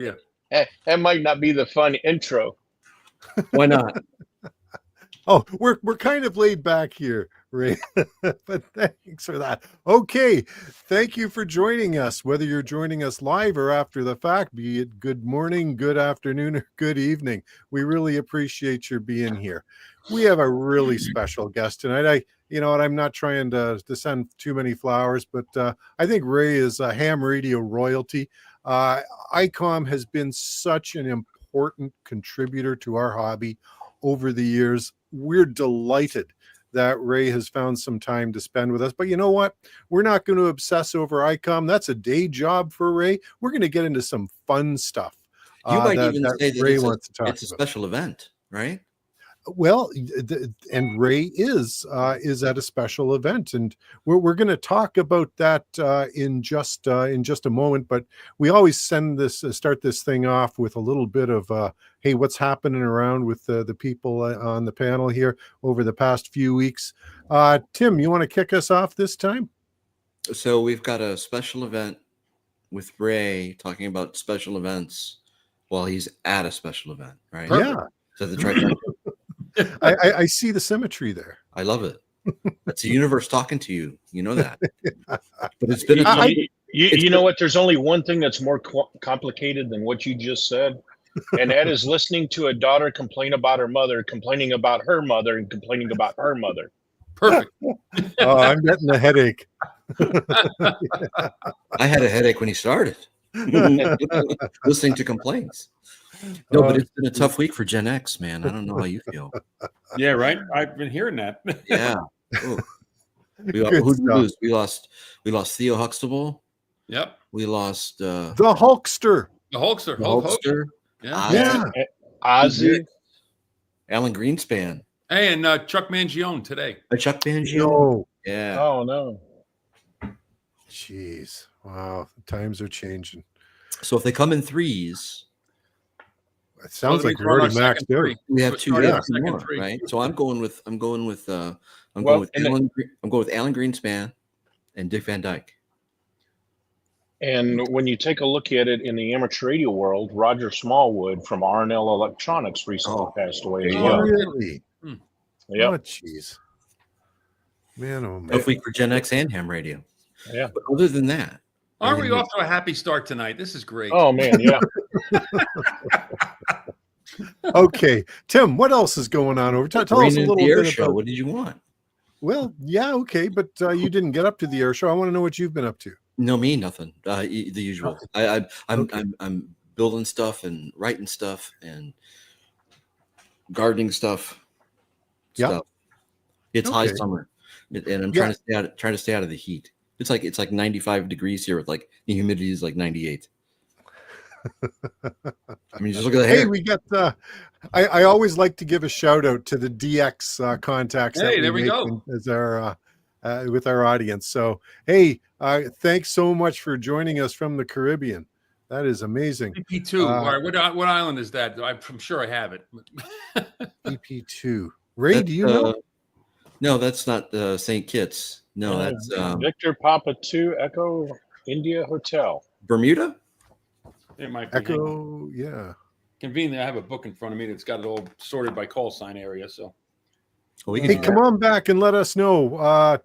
Yeah. That might not be the fun intro. Why not? Oh, we're kind of laid back here, Ray. But thanks for that. Okay, thank you for joining us. Whether you're joining us live or after the fact, be it good morning, good afternoon, or good evening, we really appreciate your being here. We have a really special guest tonight. I'm not trying to send too many flowers, but I think Ray is a ham radio royalty. Icom has been such an important contributor to our hobby over the years. We're delighted that Ray has found some time to spend with us. But you know what? We're not going to obsess over Icom. That's a day job for Ray. We're going to get into some fun stuff. You might even say that Ray wants to talk it's a special event, right? Well, and Ray is at a special event, and we're going to talk about that in just a moment. But we always start this thing off with a little bit of hey, what's happening around with the people on the panel here over the past few weeks. Tim, you want to kick us off this time? So we've got a special event with Ray talking about special events while he's at a special event, right? Perfect. Yeah. So the trifecta. I see the symmetry there. I love it. That's the universe talking to you. You know that. But it's been you know what? There's only one thing that's more complicated than what you just said, and that is listening to a daughter complain about her mother, complaining about her mother, and complaining about her mother. Perfect. Oh, I'm getting a headache. I had a headache when he started listening to complaints. No, but it's been a tough week for Gen X, man. I don't know how you feel. Yeah, right. I've been hearing that. Yeah. Who did we lose? We lost Theo Huxtable. Yep. We lost the Hulkster. The Hulkster. Hulkster. Yeah. Ozzy. Alan Greenspan. Hey, and Chuck Mangione today. Chuck Mangione. No. Yeah. Oh no. Jeez. Wow. Times are changing. So if they come in threes. It sounds like we're already maxed out. We have two more, right? So I'm going with Alan Greenspan and Dick Van Dyke. And when you take a look at it in the amateur radio world, Roger Smallwood from R&L Electronics recently passed away. Oh, really? Yeah. Oh, jeez. Man, oh man. Tough week for Gen X and ham radio. Yeah. But other than that, aren't we off to a happy start tonight? This is great. Oh man, yeah. Okay, Tim, what else is going on over? Tell us a little bit about. What did you want? Well, yeah, okay, but you didn't get up to the air show. I want to know what you've been up to. No, me, nothing. The usual. I'm building stuff and writing stuff and gardening stuff. Yeah, it's high summer, and I'm trying to stay out of the heat. It's like 95 degrees here with like the humidity is like 98. I mean, just look at the hair. Hey, we got I always like to give a shout out to the DX contacts. Hey, there we go. As our with our audience. So, hey, thanks so much for joining us from the Caribbean. That is amazing. EP2. All right, what island is that? I'm sure I have it. EP2. Ray, do you know? No, that's not St. Kitts. No, that's Victor Papa 2 Echo India Hotel. Bermuda? It might be. Echo, yeah. Conveniently, I have a book in front of me that's got it all sorted by call sign area. So, hey, come on back and let us know.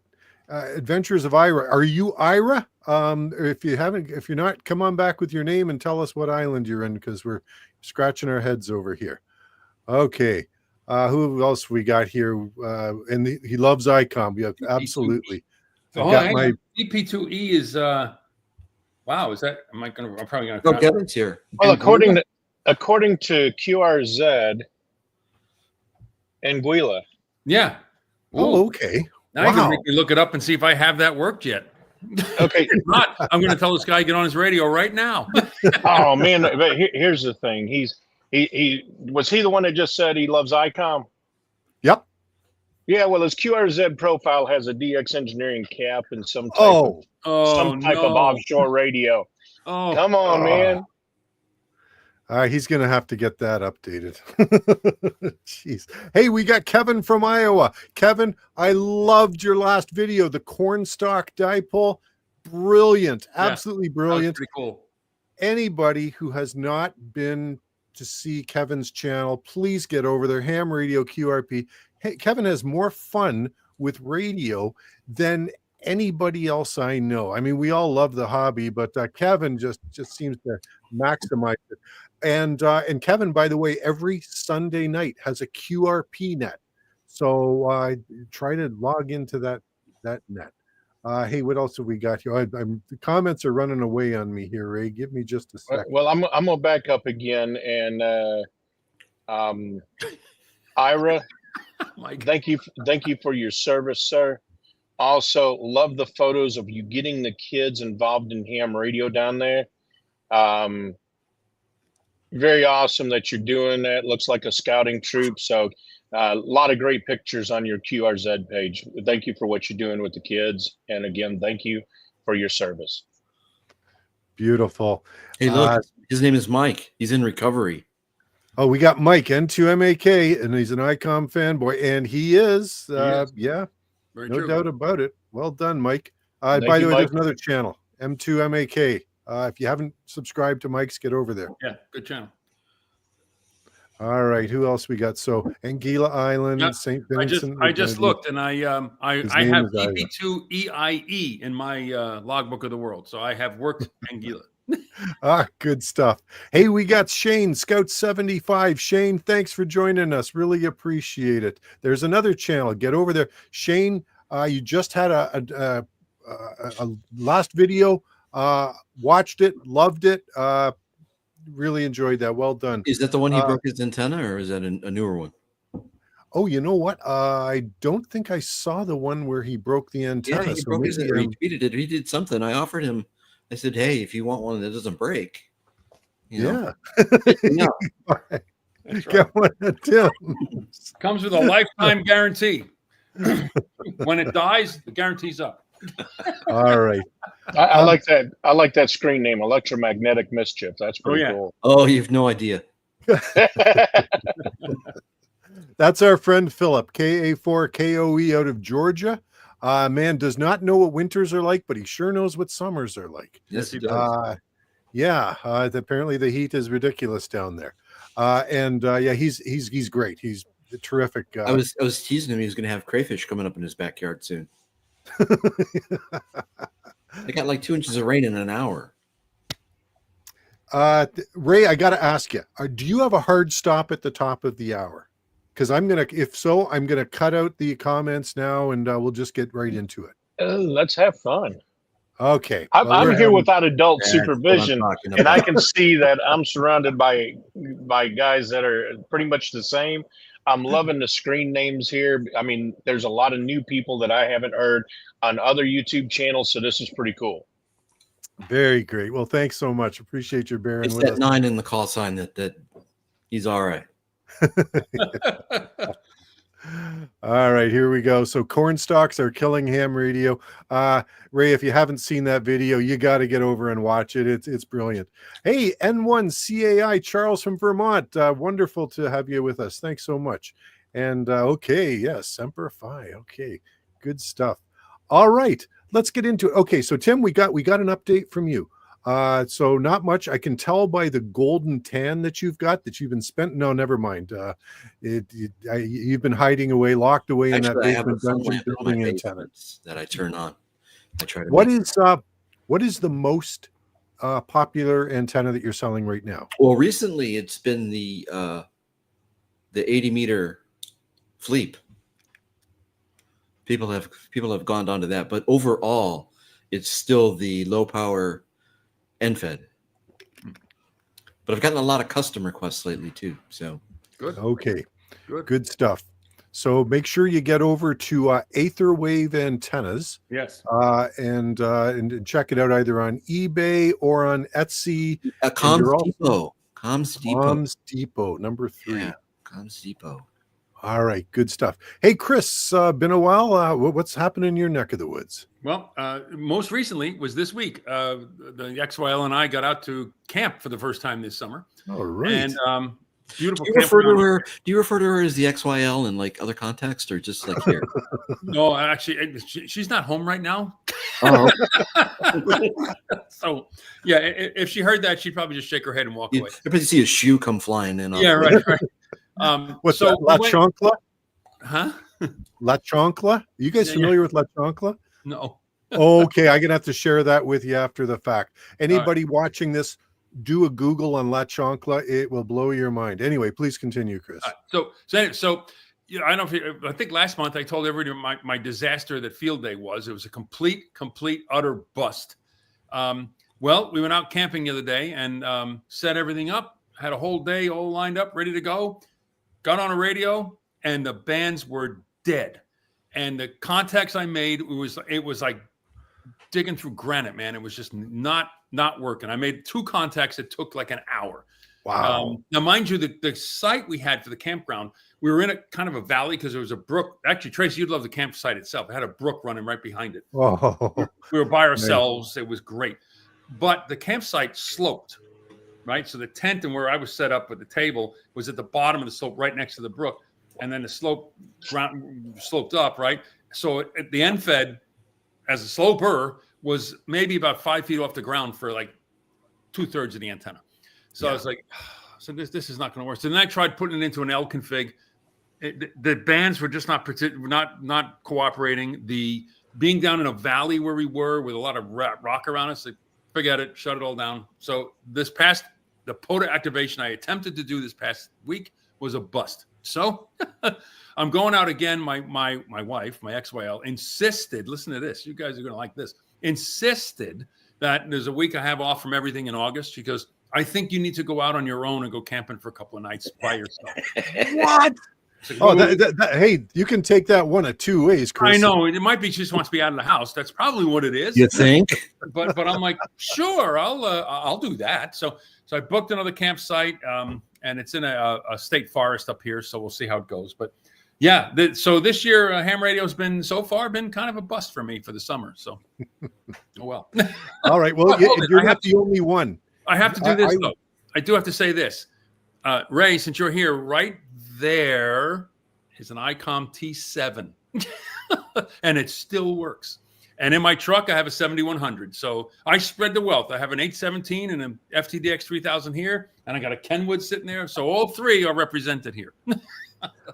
Adventures of Ira. Are you Ira? If you're not, come on back with your name and tell us what island you're in, because we're scratching our heads over here. Okay. Who else we got here? And he loves Icom. Yeah, absolutely. EP2E is wow. Is that? I'm probably gonna. Oh, Kevin's here. Well, according to QRZ, Anguilla. Yeah. Oh, okay. Now you can make me look it up and see if I have that worked yet. Okay. If not, I'm going to tell this guy to get on his radio right now. Oh man! But here's the thing. He was the one that just said he loves Icom? Yep. Yeah, well, his QRZ profile has a DX engineering cap and some type of offshore radio. Oh, come on, man. He's going to have to get that updated. Jeez. Hey, we got Kevin from Iowa. Kevin, I loved your last video, the cornstalk dipole. Brilliant. Absolutely brilliant. Pretty cool. anybody who has not been to see Kevin's channel, please get over there. Ham Radio QRP. Hey, Kevin has more fun with radio than anybody else I know. I mean, we all love the hobby, but Kevin just seems to maximize it. And Kevin, by the way, every Sunday night has a QRP net. So try to log into that net. Hey, what else have we got here? The comments are running away on me here, Ray. Give me just a second. Well, I'm gonna back up again, and Ira, thank you for your service, sir. Also, love the photos of you getting the kids involved in ham radio down there. Very awesome that you're doing that. Looks like a scouting troop. So a lot of great pictures on your QRZ page. Thank you for what you're doing with the kids. And again, thank you for your service. Beautiful. Hey, look, his name is Mike. He's in recovery. Oh, we got Mike, N9JA, and he's an Icom fanboy, and he is. Yeah, Very no true. doubt about it. Well done, Mike. By Thank the you, way, Mike. there's another channel, M2MAK. If you haven't subscribed to Mike's, get over there. Yeah, good channel. All right, who else we got? So Anguilla Island, Yeah, St. I Vincent. just looked, and I His have name is EP2EIE in my logbook of the world, so I have worked Anguilla. Good stuff. Hey, we got Shane, Scout 75. Shane, thanks for joining us. Really appreciate it. There's another channel. Get over there. Shane, you just had a last video. Watched it, loved it. Really enjoyed that. Well done. Is that the one he broke his antenna, or is that a newer one? Oh, you know what? I don't think I saw the one where he broke the antenna. Yeah, he so broke his, maybe, or he tweeted it. Or he did something. I offered him. I said, "Hey, if you want one that doesn't break, you know, yeah. That's right. Get one of Tim. Comes with a lifetime guarantee. When it dies, the guarantee's up. All right. I like that. I like that screen name, Electromagnetic Mischief. That's pretty yeah. cool. Oh, you have no idea." That's our friend Philip, KA4KOE out of Georgia. Man, does not know what winters are like, but he sure knows what summers are like. Yes, he does. Apparently the heat is ridiculous down there. He's great. He's a terrific. I was teasing him. He was going to have crayfish coming up in his backyard soon. I got like 2 inches of rain in an hour. Ray, I got to ask you, do you have a hard stop at the top of the hour? Because I'm going to cut out the comments now, and we'll just get right into it. Let's have fun. Okay. I'm here without adult That's what I'm supervision, talking and I about. can see that I'm surrounded by guys that are pretty much the same. I'm loving the screen names here. I mean, there's a lot of new people that I haven't heard on other YouTube channels, so this is pretty cool. Very great. Well, thanks so much. Appreciate your bearing It's with that us. 9 in the call sign that he's all right. All right, here we go. So corn stalks are killing ham radio. Ray, if you haven't seen that video, you got to get over and watch it. It's brilliant. Hey, N9JA Charles from Vermont. Wonderful to have you with us. Thanks so much. And okay, yes, Semper Fi. Okay, good stuff. All right, let's get into it. Okay, so Tim, we got an update from you. So not much. I can tell by the golden tan that you've got that you've been spent. No, never mind. You've been hiding away, locked away in that Actually, I have a basement sun dungeon lamp in my building antenna. basement that I turn on. I try to. What is the most popular antenna that you're selling right now? Well, recently it's been the 80-meter Fleep. People have gone down to that, but overall, it's still the low power NFED. But I've gotten a lot of custom requests lately too. So Good. Okay, Good. good stuff. So make sure you get over to Aetherwave Antennas. Yes. And check it out either on eBay or on Etsy. Comms Depot. Comms Depot, number 3. Yeah, Comms Depot. All right, good stuff. Hey, Chris, been a while. What's happening in your neck of the woods? Well, most recently was this week. The XYL and I got out to camp for the first time this summer. All right. And beautiful. Do you refer to her as the XYL in like other contexts, or just like here? No, actually, she's not home right now. Oh, So, yeah, if she heard that, she'd probably just shake her head and walk you away. probably see a shoe come flying in. Yeah, right, right. What's So that? La Chancla? huh? La Chancla? Are you guys Yeah, familiar with La Chancla? No. Okay, I'm gonna have to share that with you after the fact. right. Anybody watching this, do a Google on La Chancla. It will blow your mind. Anyway, please continue, Chris. So you know, I don't know if I think last month I told everybody my disaster that field day was. It was a complete, utter bust. Well, we went out camping the other day and set everything up, had a whole day all lined up, ready to go. Got on a radio, and the bands were dead. And the contacts I made, it was like digging through granite, man. It was just not working. I made 2 contacts. It took like an hour. Wow. Now, mind you, the site we had for the campground, we were in a kind of a valley because there was a brook. Actually, Tracy, you'd love the campsite itself. It had a brook running right behind it. Oh, We were by ourselves. It was great. But the campsite sloped, right? So the tent and where I was set up with the table was at the bottom of the slope right next to the brook. And then the sloped up, right? So at the NFED, as a sloper, was maybe about 5 feet off the ground for like 2/3 of the antenna. So I was like, so this is not going to work. So then I tried putting it into an L config. The bands were just not cooperating. The being down in a valley where we were with a lot of rock around us, like, forget it, shut it all down. So the POTA activation I attempted to do this past week was a bust. So I'm going out again. My wife, my XYL, insisted, listen to this, you guys are going to like this, insisted that there's a week I have off from everything in August. She goes, I think you need to go out on your own and go camping for a couple of nights by yourself. What? Oh, hey, you can take that one of 2 ways, Chris. I know. It might be she just wants to be out of the house. That's probably what it is. you think? But I'm like, sure, I'll do that. So I booked another campsite, and it's in a state forest up here. So we'll see how it goes. But yeah, so this year ham radio's been kind of a bust for me for the summer. So oh well. All right. Well, you're not the only one. I have to do this though. I do have to say this, Ray. Since you're here, right there is an Icom T7, and it still works. And in my truck, I have a 7100. So I spread the wealth. I have an 817 and an FTDX 3000 here, and I got a Kenwood sitting there. So all 3 are represented here.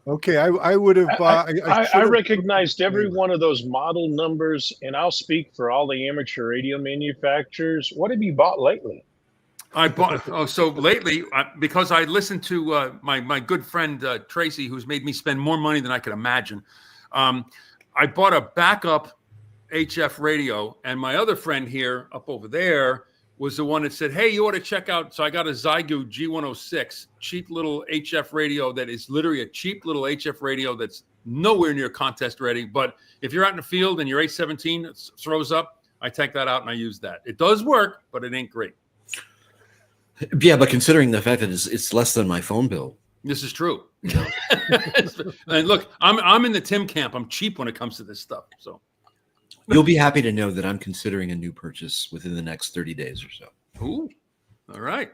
Okay, I would have. I recognized every one of those model numbers, and I'll speak for all the amateur radio manufacturers. What have you bought lately? I bought. So lately, because I listened to my good friend Tracy, who's made me spend more money than I could imagine. I bought a backup HF radio, and my other friend here up over there was the one that said, hey, you ought to check out. So I got a Zygu G106, cheap little HF radio that is literally a cheap little HF radio that's nowhere near contest ready. But if you're out in the field and your 817 throws up, I take that out and I use that. It does work, but it ain't great. Yeah, but considering the fact that it's less than my phone bill. This is true. And look, I'm in the Tim camp. I'm cheap when it comes to this stuff. So You'll be happy to know that I'm considering a new purchase within the next 30 days or so. Ooh, all right.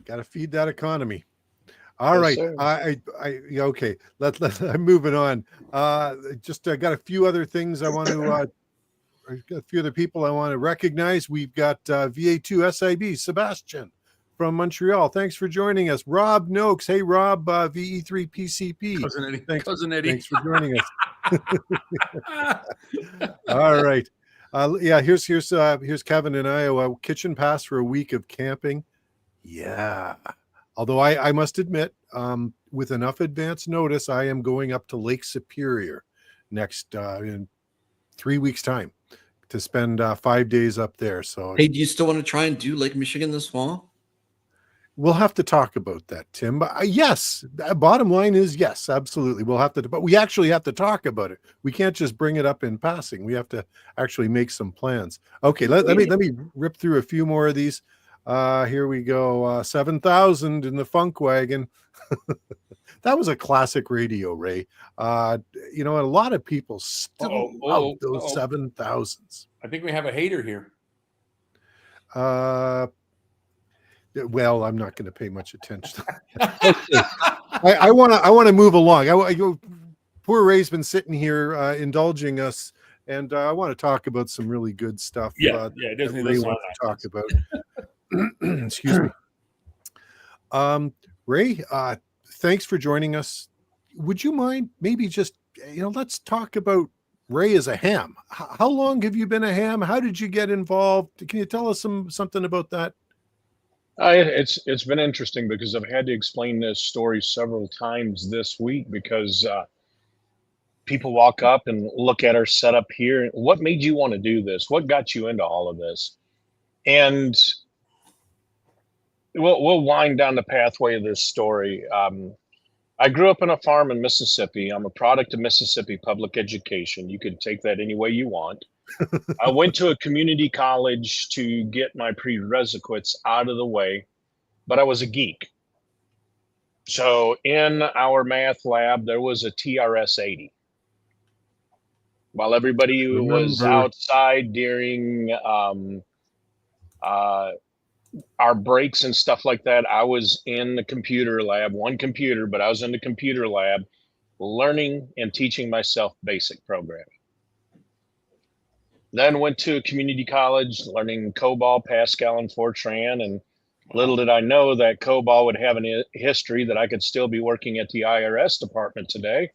Got to feed that economy. All right. Sir. Okay. I'm moving on. Just got a few other things I want to. I've got a few other people I want to recognize. We've got VA2 SIB Sebastian from Montreal. Thanks for joining us. Rob Noakes. Hey, Rob. VE3 PCP. Cousin Eddie. Thanks for joining us. All right. Here's Kevin in Iowa. Kitchen pass for a week of camping. Yeah. Although I must admit, with enough advance notice, I am going up to Lake Superior next in 3 weeks' time to spend 5 days up there. So Hey, do you still want to try and do Lake Michigan this fall? we'll have to talk about that, Tim. But yes, bottom line is yes, absolutely. We'll have to, but we actually have to talk about it. We can't just bring it up in passing. We have to actually make some plans. Okay, let me rip through a few more of these. Here we go. 7,000 in the Funk Wagon. That was a classic radio, Ray. A lot of people still love those 7,000s. I think we have a hater here. Well, I'm not going to pay much attention. Okay. I want to move along. Poor Ray's been sitting here indulging us and I want to talk about some really good stuff. Yeah, that Disney Ray does all wants to that. talk about. Excuse me. Ray, thanks for joining us. Would you mind maybe just, let's talk about Ray as a ham. How long have you been a ham? How did you get involved? Can you tell us something about that? It's been interesting because I've had to explain this story several times this week because people walk up and look at our setup here. What made you want to do this? What got you into all of this? And we'll wind down the pathway of this story. I grew up on a farm in Mississippi. I'm a product of Mississippi public education. You could take that any way you want. I went to a community college to get my prerequisites out of the way, but I was a geek. So in our math lab, there was a TRS 80. While everybody was outside during our breaks and stuff like that, I was in the computer lab, one computer, but I was in the computer lab learning and teaching myself basic programming. Then went to a community college learning COBOL, Pascal, and Fortran. And little did I know that COBOL would have a history that I could still be working at the IRS department today.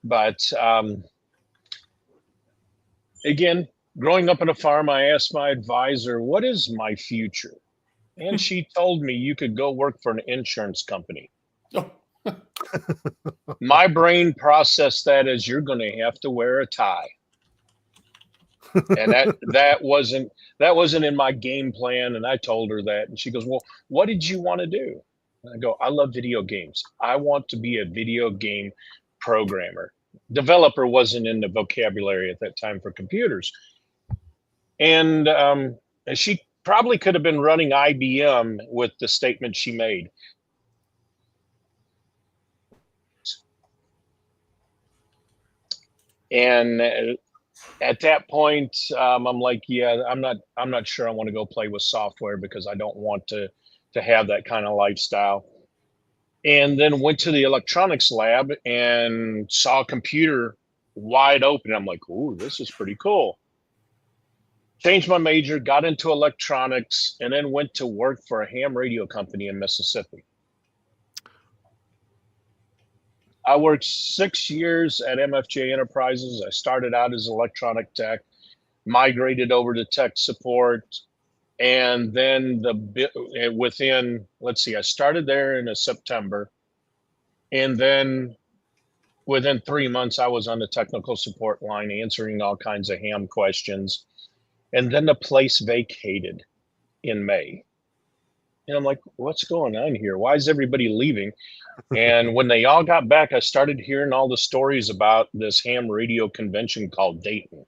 But again, growing up on a farm, I asked my advisor, what is my future? And she told me you could go work for an insurance company. My brain processed that as you're going to have to wear a tie. And that wasn't in my game plan. And I told her that, and she goes, well, what did you want to do? And I go, I love video games. I want to be a video game programmer. Developer wasn't in the vocabulary at that time for computers. And she probably could have been running IBM with the statement she made. And at that point, I'm like, yeah, I'm not sure I want to go play with software because I don't want to have that kind of lifestyle. And then went to the electronics lab and saw a computer wide open. I'm like, ooh, this is pretty cool. Changed my major, got into electronics, and then went to work for a ham radio company in Mississippi. I worked 6 years at M9JA Enterprises. I started out as electronic tech, migrated over to tech support, and then I started there in September, and then within 3 months, I was on the technical support line answering all kinds of ham questions. And then the place vacated in May. And I'm like, what's going on here? Why is everybody leaving? And when they all got back, I started hearing all the stories about this ham radio convention called Dayton.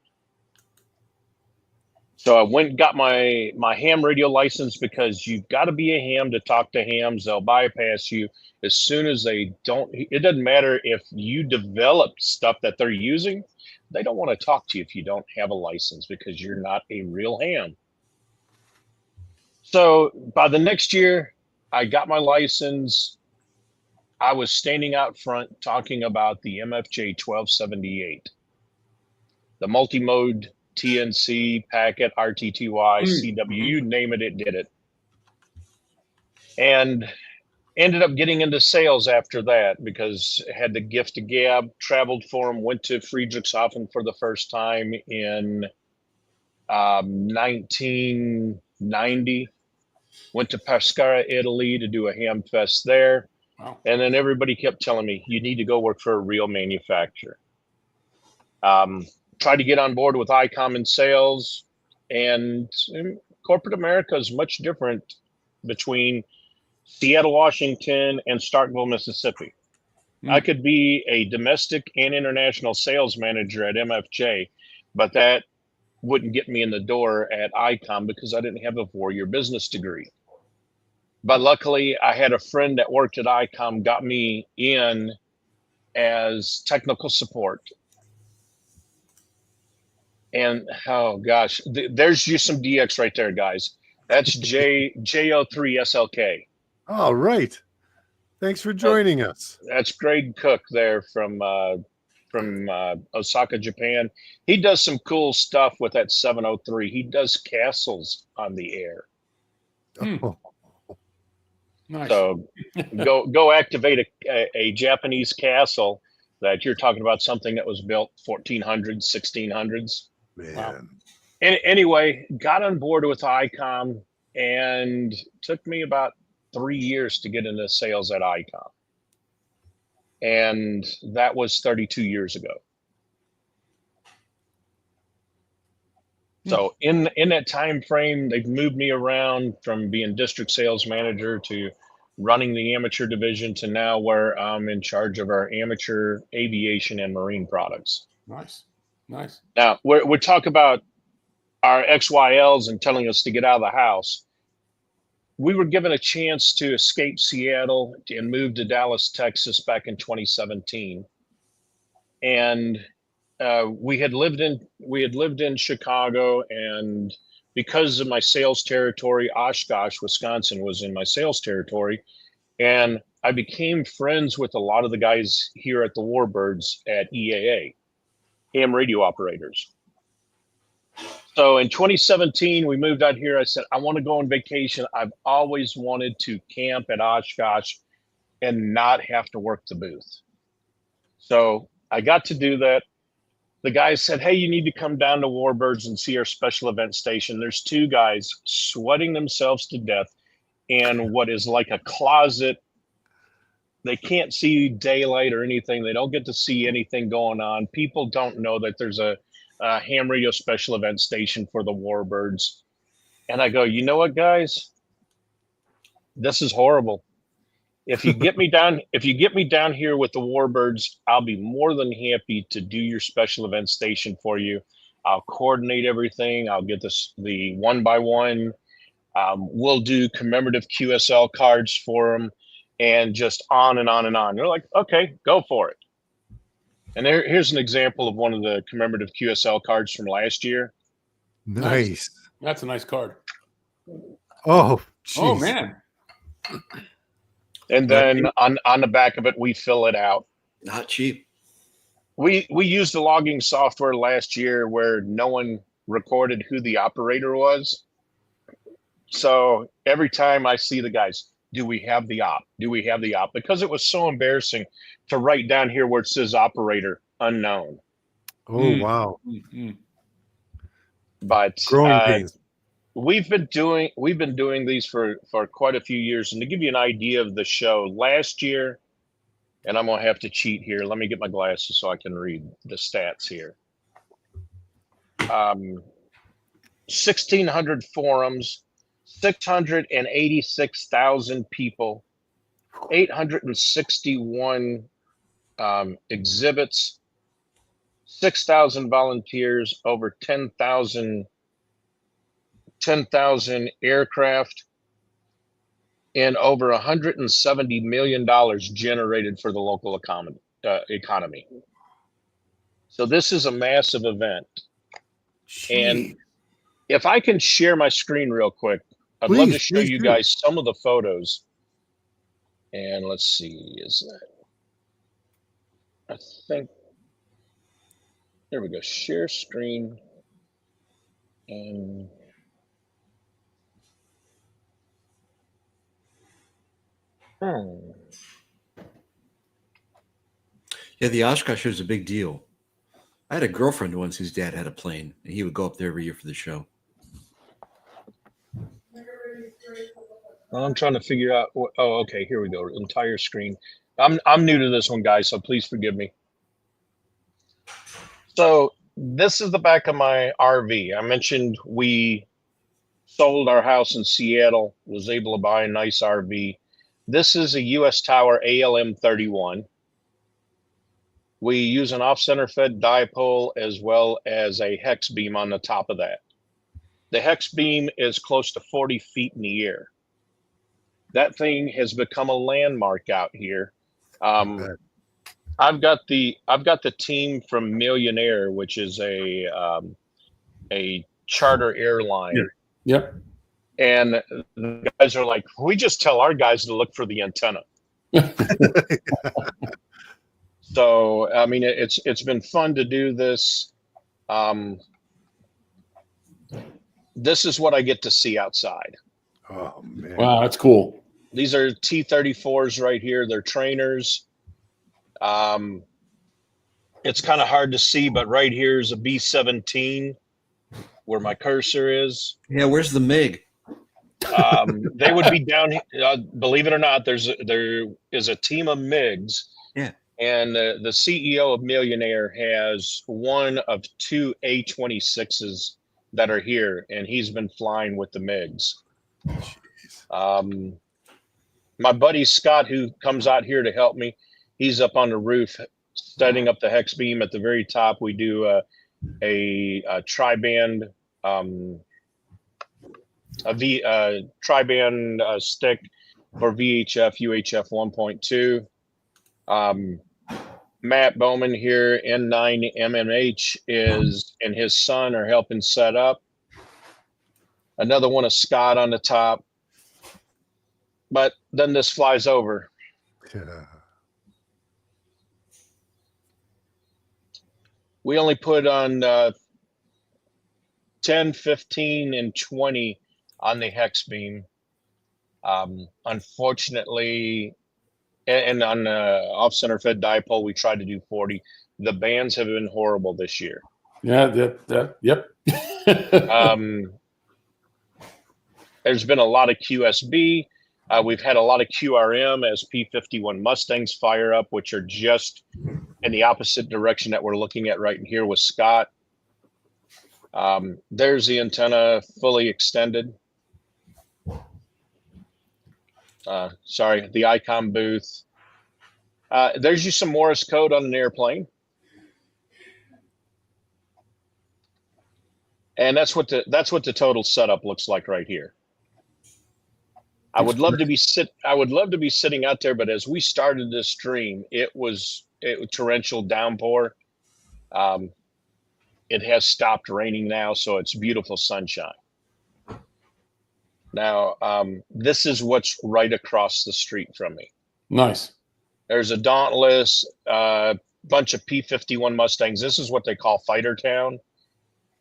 So I went and got my ham radio license because you've got to be a ham to talk to hams. They'll bypass you as soon as they don't. It doesn't matter if you develop stuff that they're using. They don't want to talk to you if you don't have a license because you're not a real ham. So by the next year, I got my license. I was standing out front talking about the M9JA 1278, the multi-mode TNC packet, RTTY, CW, you name it, it did it. And ended up getting into sales after that because I had the gift of gab, traveled for them, went to Friedrichshafen for the first time in 1990, went to Pescara, Italy to do a ham fest there. Wow. And then everybody kept telling me, you need to go work for a real manufacturer. Tried to get on board with Icom in sales, and corporate America is much different between Seattle, Washington, and Starkville, Mississippi. I could be a domestic and international sales manager at M9JA, but that wouldn't get me in the door at Icom because I didn't have a 4-year business degree. But luckily, I had a friend that worked at Icom, got me in as technical support. And oh gosh, there's just some DX right there, guys. That's JO3SLK. All right. Thanks for joining us. That's Greg Cook there from from Osaka, Japan. He does some cool stuff with that 703. He does castles on the air. Oh, Nice. So go activate a Japanese castle that you're talking about, something that was built 1400s, 1600s. man. Wow. Anyway, got on board with Icom, and took me about 3 years to get into sales at Icom. And that was 32 years ago. So in that time frame, they've moved me around from being district sales manager to running the amateur division to now where I'm in charge of our amateur aviation and marine products. Nice. Nice. Now, we talk about our XYLs and telling us to get out of the house. We were given a chance to escape Seattle and move to Dallas, Texas back in 2017. And we had lived in Chicago, and because of my sales territory, Oshkosh, Wisconsin was in my sales territory, and I became friends with a lot of the guys here at the Warbirds at EAA, ham radio operators. So in 2017, we moved out here. I said, I want to go on vacation. I've always wanted to camp at Oshkosh and not have to work the booth. So I got to do that. The guys said, hey, you need to come down to Warbirds and see our special event station. There's two guys sweating themselves to death in what is like a closet. They can't see daylight or anything. They don't get to see anything going on. People don't know that there's a ham radio special event station for the Warbirds. And I go, you know what, guys? This is horrible. If you get me down here with the Warbirds, I'll be more than happy to do your special event station for you. I'll coordinate everything. I'll get the 1x1. We'll do commemorative QSL cards for them, and just on and on and on. They're like, okay, go for it. And here's an example of one of the commemorative QSL cards from last year. Nice. That's a nice card. Oh, geez. Oh, man. And then on the back of it, we fill it out. Not cheap. We used the logging software last year where no one recorded who the operator was. So every time I see the guys, do we have the op? Do we have the op? Because it was so embarrassing to write down here where it says operator unknown. Oh, wow. Mm-hmm. But Growing pains. we've been doing these for quite a few years. And to give you an idea of the show, last year, and I'm gonna have to cheat here. Let me get my glasses so I can read the stats here. 1,600 forums, 686,000 people, 861 exhibits, 6,000 volunteers, over 10,000 aircraft, and over $170 million generated for the local economy. So this is a massive event. And if I can share my screen real quick, I'd love to show you guys some of the photos. And let's see, I think, there we go, share screen. And Yeah, the Oshkosh show is a big deal. I had a girlfriend once whose dad had a plane, and he would go up there every year for the show. I'm trying to figure out. Oh, okay. Here we go. Entire screen. I'm new to this one, guys, so please forgive me. So this is the back of my RV. I mentioned we sold our house in Seattle. Was able to buy a nice RV. This is a U.S. Tower ALM 31. We use an off-center fed dipole as well as a hex beam on the top of that. The hex beam is close to 40 feet in the air. That thing has become a landmark out here. I've got the team from Millionaire, which is a charter airline. Yep. And the guys are like, we just tell our guys to look for the antenna. So I mean, it's been fun to do this. This is what I get to see outside. Oh man. Wow, that's cool. These are T-34s right here. They're trainers. It's kind of hard to see, but right here is a B-17 where my cursor is. Yeah, where's the MiG? They would be down. Believe it or not, there is a team of MiGs. Yeah. And the CEO of Millionaire has one of 2 A-26s that are here, and he's been flying with the MiGs. My buddy Scott, who comes out here to help me, he's up on the roof setting up the hex beam. At the very top, we do a tri-band tri-band stick for VHF UHF 1.2. Matt Bowman here, N9JA, and his son are helping set up. Another one of Scott on the top. But then this flies over. Yeah. We only put on 10, 15, and 20 on the hex beam. Unfortunately, and on off-center fed dipole, we tried to do 40. The bands have been horrible this year. Yeah, yep. There's been a lot of QSB. We've had a lot of QRM as P-51 Mustangs fire up, which are just in the opposite direction that we're looking at right here with Scott. There's the antenna fully extended. Sorry, the Icom booth. There's you some Morse code on an airplane. And that's what the total setup looks like right here. I would love to be sitting out there, but as we started this stream, it was torrential downpour. It has stopped raining now, so it's beautiful sunshine. Now, this is what's right across the street from me. Nice. There's a Dauntless, bunch of P-51 Mustangs. This is what they call Fighter Town,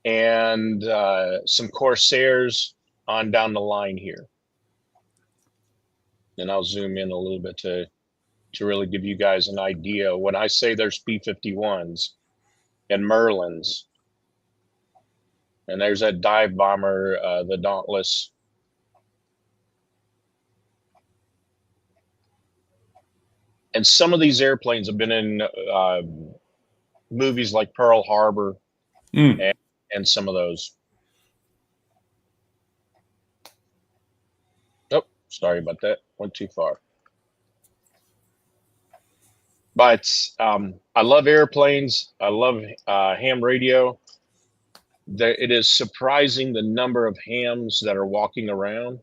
and some Corsairs on down the line here. And I'll zoom in a little bit to really give you guys an idea. When I say there's P-51s and Merlins, and there's that dive bomber, the Dauntless. And some of these airplanes have been in movies like Pearl Harbor and some of those. Oh, sorry about that. Went too far. But I love airplanes. I love ham radio. It is surprising the number of hams that are walking around.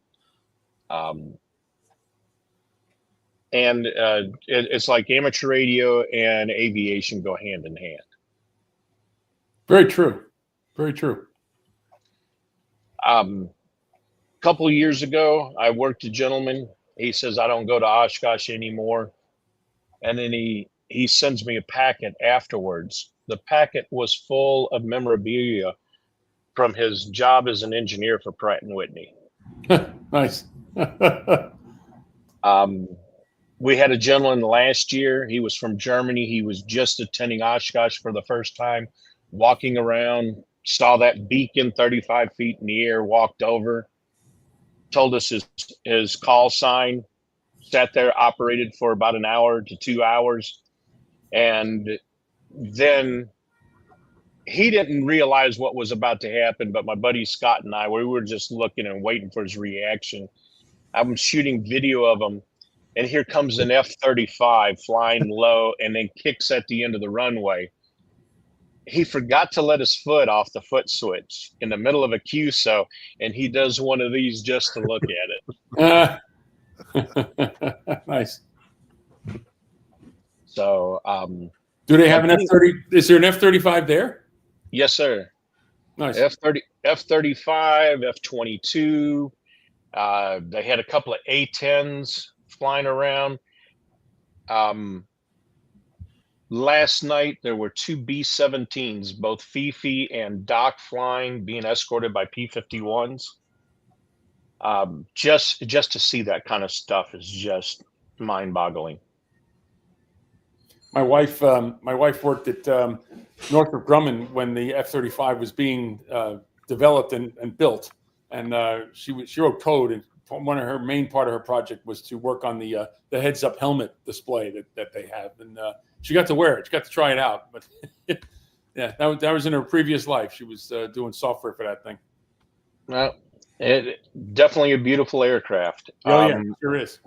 And it's like amateur radio and aviation go hand in hand. Very true. Very true. Couple of years ago, I worked a gentleman. He says, I don't go to Oshkosh anymore. And then he sends me a packet afterwards. The packet was full of memorabilia from his job as an engineer for Pratt & Whitney. Nice. We had a gentleman last year. He was from Germany. He was just attending Oshkosh for the first time, walking around, saw that beacon 35 feet in the air, walked over, told us his call sign, sat there, operated for about an hour to 2 hours. And then he didn't realize what was about to happen, but my buddy Scott and I, we were just looking and waiting for his reaction. I'm shooting video of him, and here comes an F-35 flying low and then kicks at the end of the runway. He forgot to let his foot off the foot switch in the middle of a QSO, and he does one of these just to look at it. Nice. So, do they have an F-30? Is there an F-35 there? Yes, sir. Nice. F-35, F-22. They had a couple of A-10s flying around. last night there were 2 B-17s, both Fifi and Doc flying, being escorted by P-51s. Just to see that kind of stuff is just mind-boggling. My wife worked at Northrop Grumman when the F-35 was being developed and built, and she wrote code. And one of her main part of her project was to work on the heads-up helmet display that they have, and she got to wear it. She got to try it out, but yeah, that was in her previous life. She was doing software for that thing. Well, it definitely a beautiful aircraft. Oh yeah, sure is.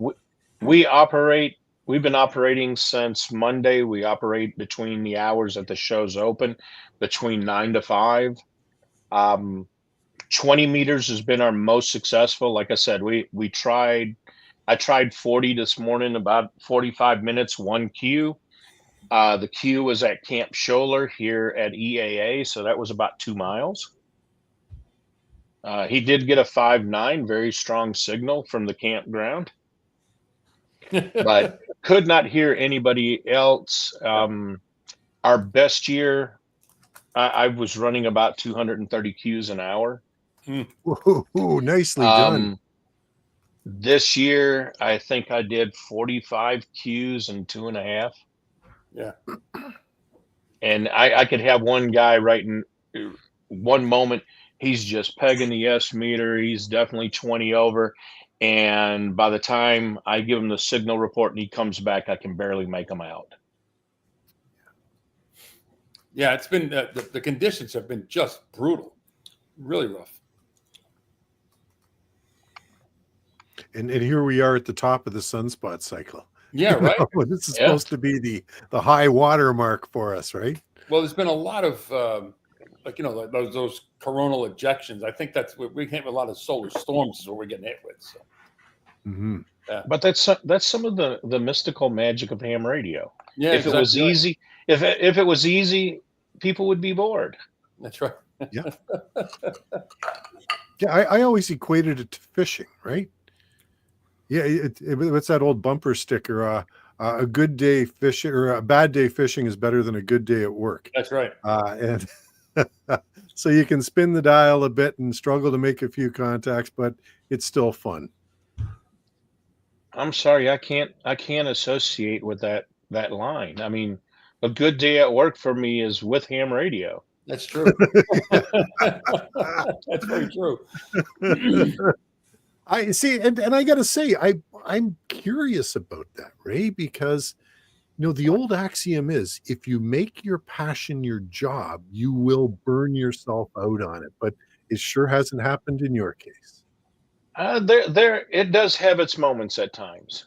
We've been operating since Monday. We operate between the hours that the show's open, between 9 to 5. 20 meters has been our most successful. Like I said, I tried 40 this morning, about 45 minutes, one queue. The queue was at Camp Scholler here at EAA, so that was about 2 miles. He did get a 5.9, very strong signal from the campground, but could not hear anybody else. Our best year, I was running about 230 queues an hour. Ooh, nicely done. This year, I think I did 45 queues in 2.5. Yeah. And I could have one guy writing one moment, he's just pegging the S meter. He's definitely 20 over. And by the time I give him the signal report and he comes back, I can barely make him out. Yeah, it's been the conditions have been just brutal, really rough. And here we are at the top of the sunspot cycle. Yeah, right. This is supposed to be the high water mark for us, right? Well, there's been a lot of those coronal ejections. I think that's we have a lot of solar storms is what we're getting hit with. So. Mm-hmm. Yeah. But that's some of the mystical magic of ham radio. Yeah, if it was easy, if it was easy, people would be bored. That's right. Yeah. Yeah, I always equated it to fishing, right? Yeah, what's that old bumper sticker? A good day fishing or a bad day fishing is better than a good day at work. That's right. And so you can spin the dial a bit and struggle to make a few contacts, but it's still fun. I'm sorry, I can't associate with that line. I mean, a good day at work for me is with ham radio. That's true. That's very true. I see, and I got to say, I'm curious about that, Ray, because the old axiom is if you make your passion your job, you will burn yourself out on it. But it sure hasn't happened in your case. It does have its moments at times.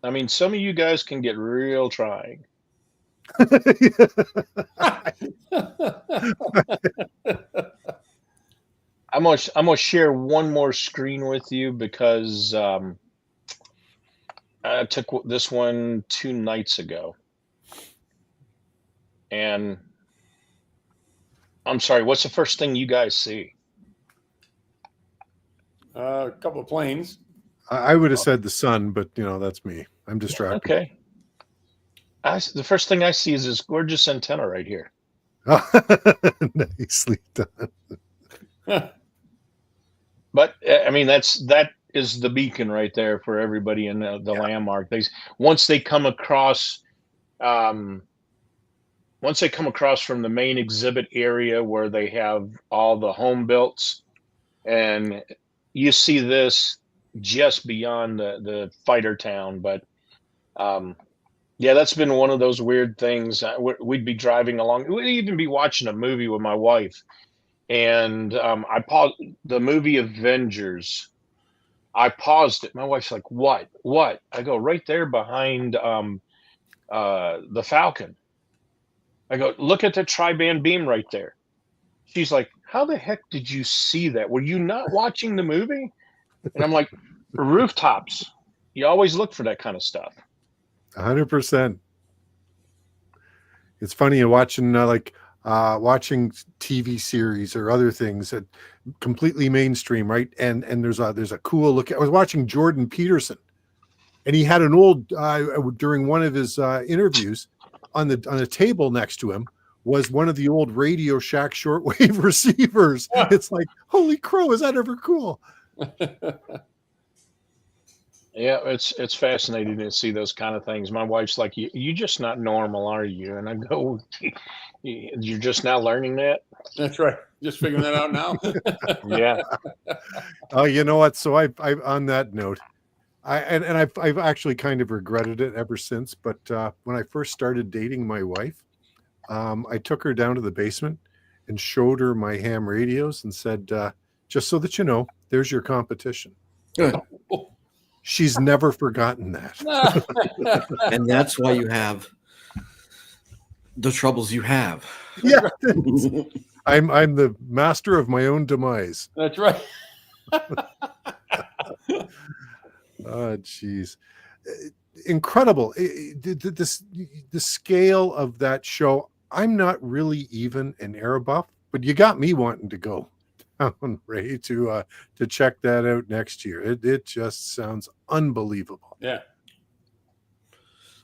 I mean, some of you guys can get real trying. I'm gonna share one more screen with you because I took this one 2 nights ago, and I'm sorry. What's the first thing you guys see? A couple of planes. I would have said the sun, but that's me. I'm distracted. Okay. The first thing I see is this gorgeous antenna right here. Nicely done. But I mean, that is the beacon right there for everybody in the landmark. Once they come across from the main exhibit area where they have all the home builts, and you see this just beyond the fighter town. But yeah, that's been one of those weird things. We'd be driving along. We'd even be watching a movie with my wife. And I paused the movie Avengers. I paused it. My wife's like, "What? What?" I go, "Right there behind the Falcon." I go, "Look at the tri-band beam right there." She's like, "How the heck did you see that? Were you not watching the movie?" And I'm like, "Rooftops. You always look for that kind of stuff." 100%. It's funny watching watching TV series or other things that completely mainstream, right? And there's a cool look. I was watching Jordan Peterson, and he had an old during one of his interviews, on the table next to him was one of the old Radio Shack shortwave receivers. It's like, holy crow, is that ever cool? Yeah, it's fascinating to see those kind of things. My wife's like, you just not normal, are you? And I go, you're just now learning that? That's right. Just figuring that out now. Yeah. Oh, you know what? So I on that note, I've actually kind of regretted it ever since. But when I first started dating my wife, I took her down to the basement and showed her my ham radios and said, just so that you know, there's your competition. She's never forgotten that. And that's why you have the troubles you have. Yeah. I'm the master of my own demise. That's right. Oh, geez. Incredible. The scale of that show. I'm not really even an air buff, but you got me wanting to go down, Ray, to check that out next year. It just sounds unbelievable. Yeah.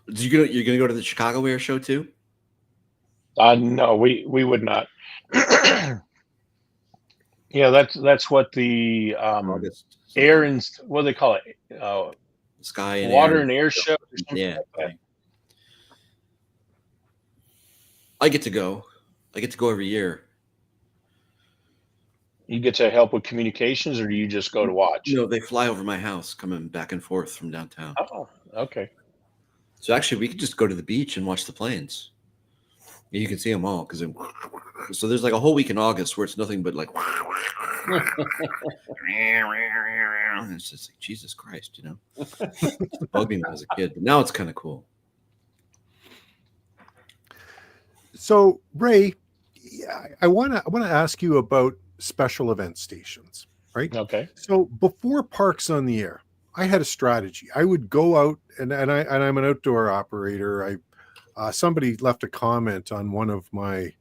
You're gonna go to the Chicago Air Show too? No, we would not. Yeah, that's what the August. air and what do they call it? Sky and Water air. and air show. Or something Yeah. like that. I get to go. I get to go every year. You get to help with communications, or do you just go to watch? You know, they fly over my house, coming back and forth from downtown. Oh, okay. So actually, we could just go to the beach and watch the planes. You can see them all because so there's like a whole week in August where it's nothing but like it's just like Jesus Christ, you know. It bugged me when I was a kid, but now it's kind of cool. So, Ray, I want to ask you about special event stations, right? Okay. So before Parks on the Air, I had a strategy. I would go out and I'm an outdoor operator. Somebody left a comment on one of my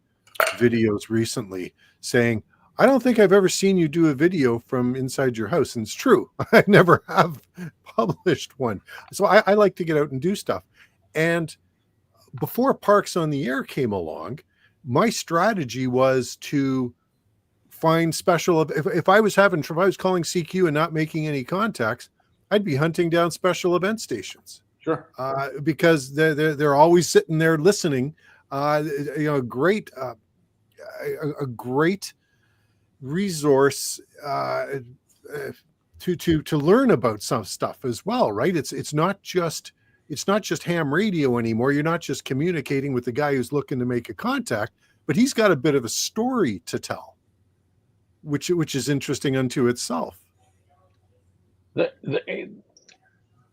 videos recently saying, I don't think I've ever seen you do a video from inside your house. And it's true. I never have published one. So I like to get out and do stuff. And before Parks on the Air came along, my strategy was to find special. If I was calling CQ and not making any contacts, I'd be hunting down special event stations. Sure. Because they're always sitting there listening. A great resource to learn about some stuff as well, right? It's not just ham radio anymore. You're not just communicating with the guy who's looking to make a contact, but he's got a bit of a story to tell, which is interesting unto itself.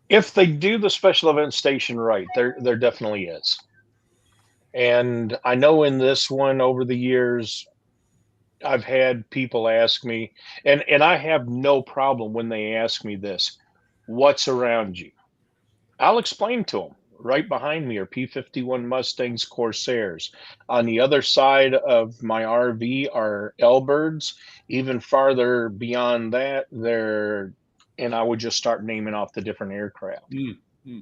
If they do the special event station right, there definitely is. And I know in this one over the years, I've had people ask me, and I have no problem when they ask me this, what's around you? I'll explain to them. Right behind me are P-51 Mustangs, Corsairs. On the other side of my RV are L-birds. Even farther beyond that, and I would just start naming off the different aircraft. Mm-hmm.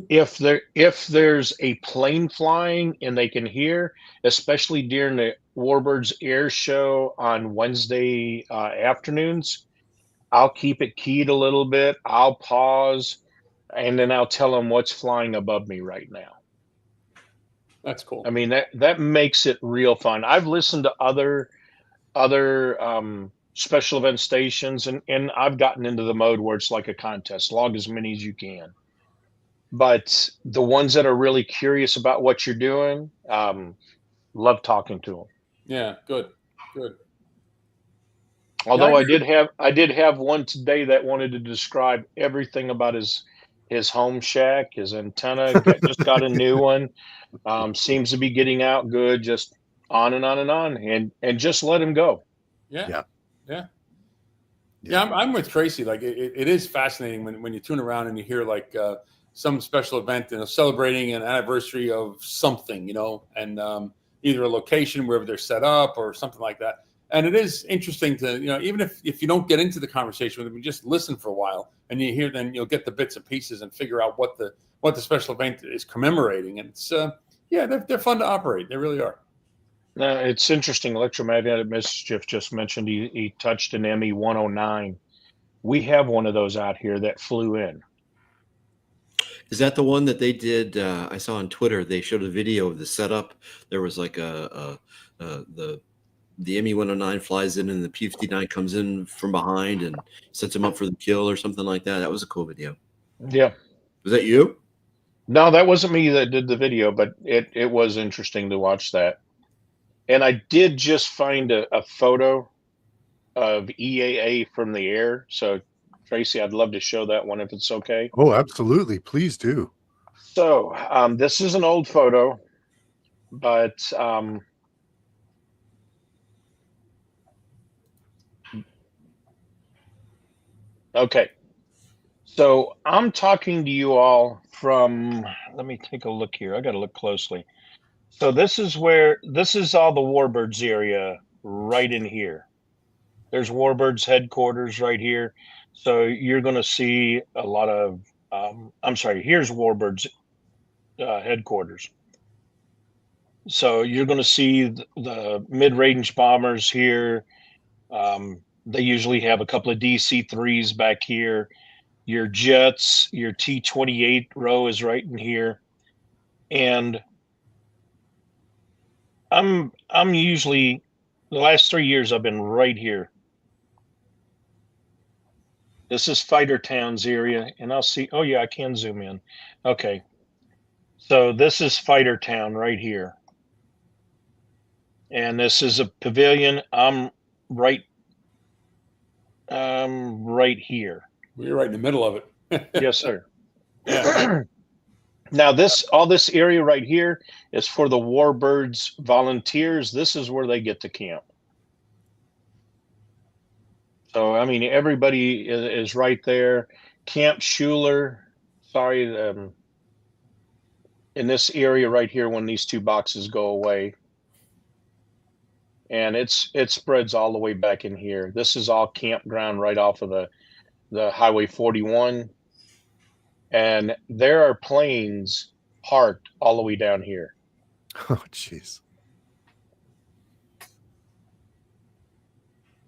If there's a plane flying and they can hear, especially during the Warbirds Air Show on Wednesday afternoons, I'll keep it keyed a little bit. I'll pause, and then I'll tell them what's flying above me right now. That's cool. I mean, that makes it real fun. I've listened to other special event stations, and I've gotten into the mode where it's like a contest, log as many as you can. But the ones that are really curious about what you're doing, love talking to them. Yeah, good. Although I did have one today that wanted to describe everything about his home shack, his antenna, just got a new one. Seems to be getting out good, just on and on and on, and just let him go. Yeah. I'm with Tracy. Like it is fascinating when you tune around and you hear like some special event, celebrating an anniversary of something, and either a location wherever they're set up or something like that. And it is interesting to, even if you don't get into the conversation with them, you just listen for a while and you hear, then you'll get the bits and pieces and figure out what the special event is commemorating. And it's, they're fun to operate. They really are. Now, it's interesting. Electromagnetic Mischief just mentioned he touched an ME 109. We have one of those out here that flew in. Is that the one that they did? I saw on Twitter. They showed a video of the setup. There was like the ME 109 flies in, and the P-59 comes in from behind and sets him up for the kill or something like that. That was a cool video. Yeah. Was that you? No, that wasn't me that did the video, but it was interesting to watch that. And I did just find a photo of EAA from the air. So, Tracy, I'd love to show that one if it's okay. Oh, absolutely. Please do. So this is an old photo, but okay. So I'm talking to you all from, let me take a look here. I got to look closely. So this is all the Warbirds area right in here. There's Warbirds headquarters right here. So you're going to see a lot of, here's Warbirds headquarters. So you're going to see the mid-range bombers here. They usually have a couple of DC-3s back here. Your jets, your T-28 row is right in here. And I'm usually, the last 3 years I've been right here. This is Fighter Towns area, and I'll see, oh yeah, I can zoom in. Okay. So this is Fighter Town right here. And this is a pavilion. I'm right here. You're right in the middle of it. Yes, sir. Yeah. Now all this area right here is for the Warbirds volunteers. This is where they get to camp. So, I mean, everybody is right there. Camp Schuler, in this area right here when these two boxes go away. And it spreads all the way back in here. This is all campground right off of the Highway 41. And there are planes parked all the way down here. Oh, jeez.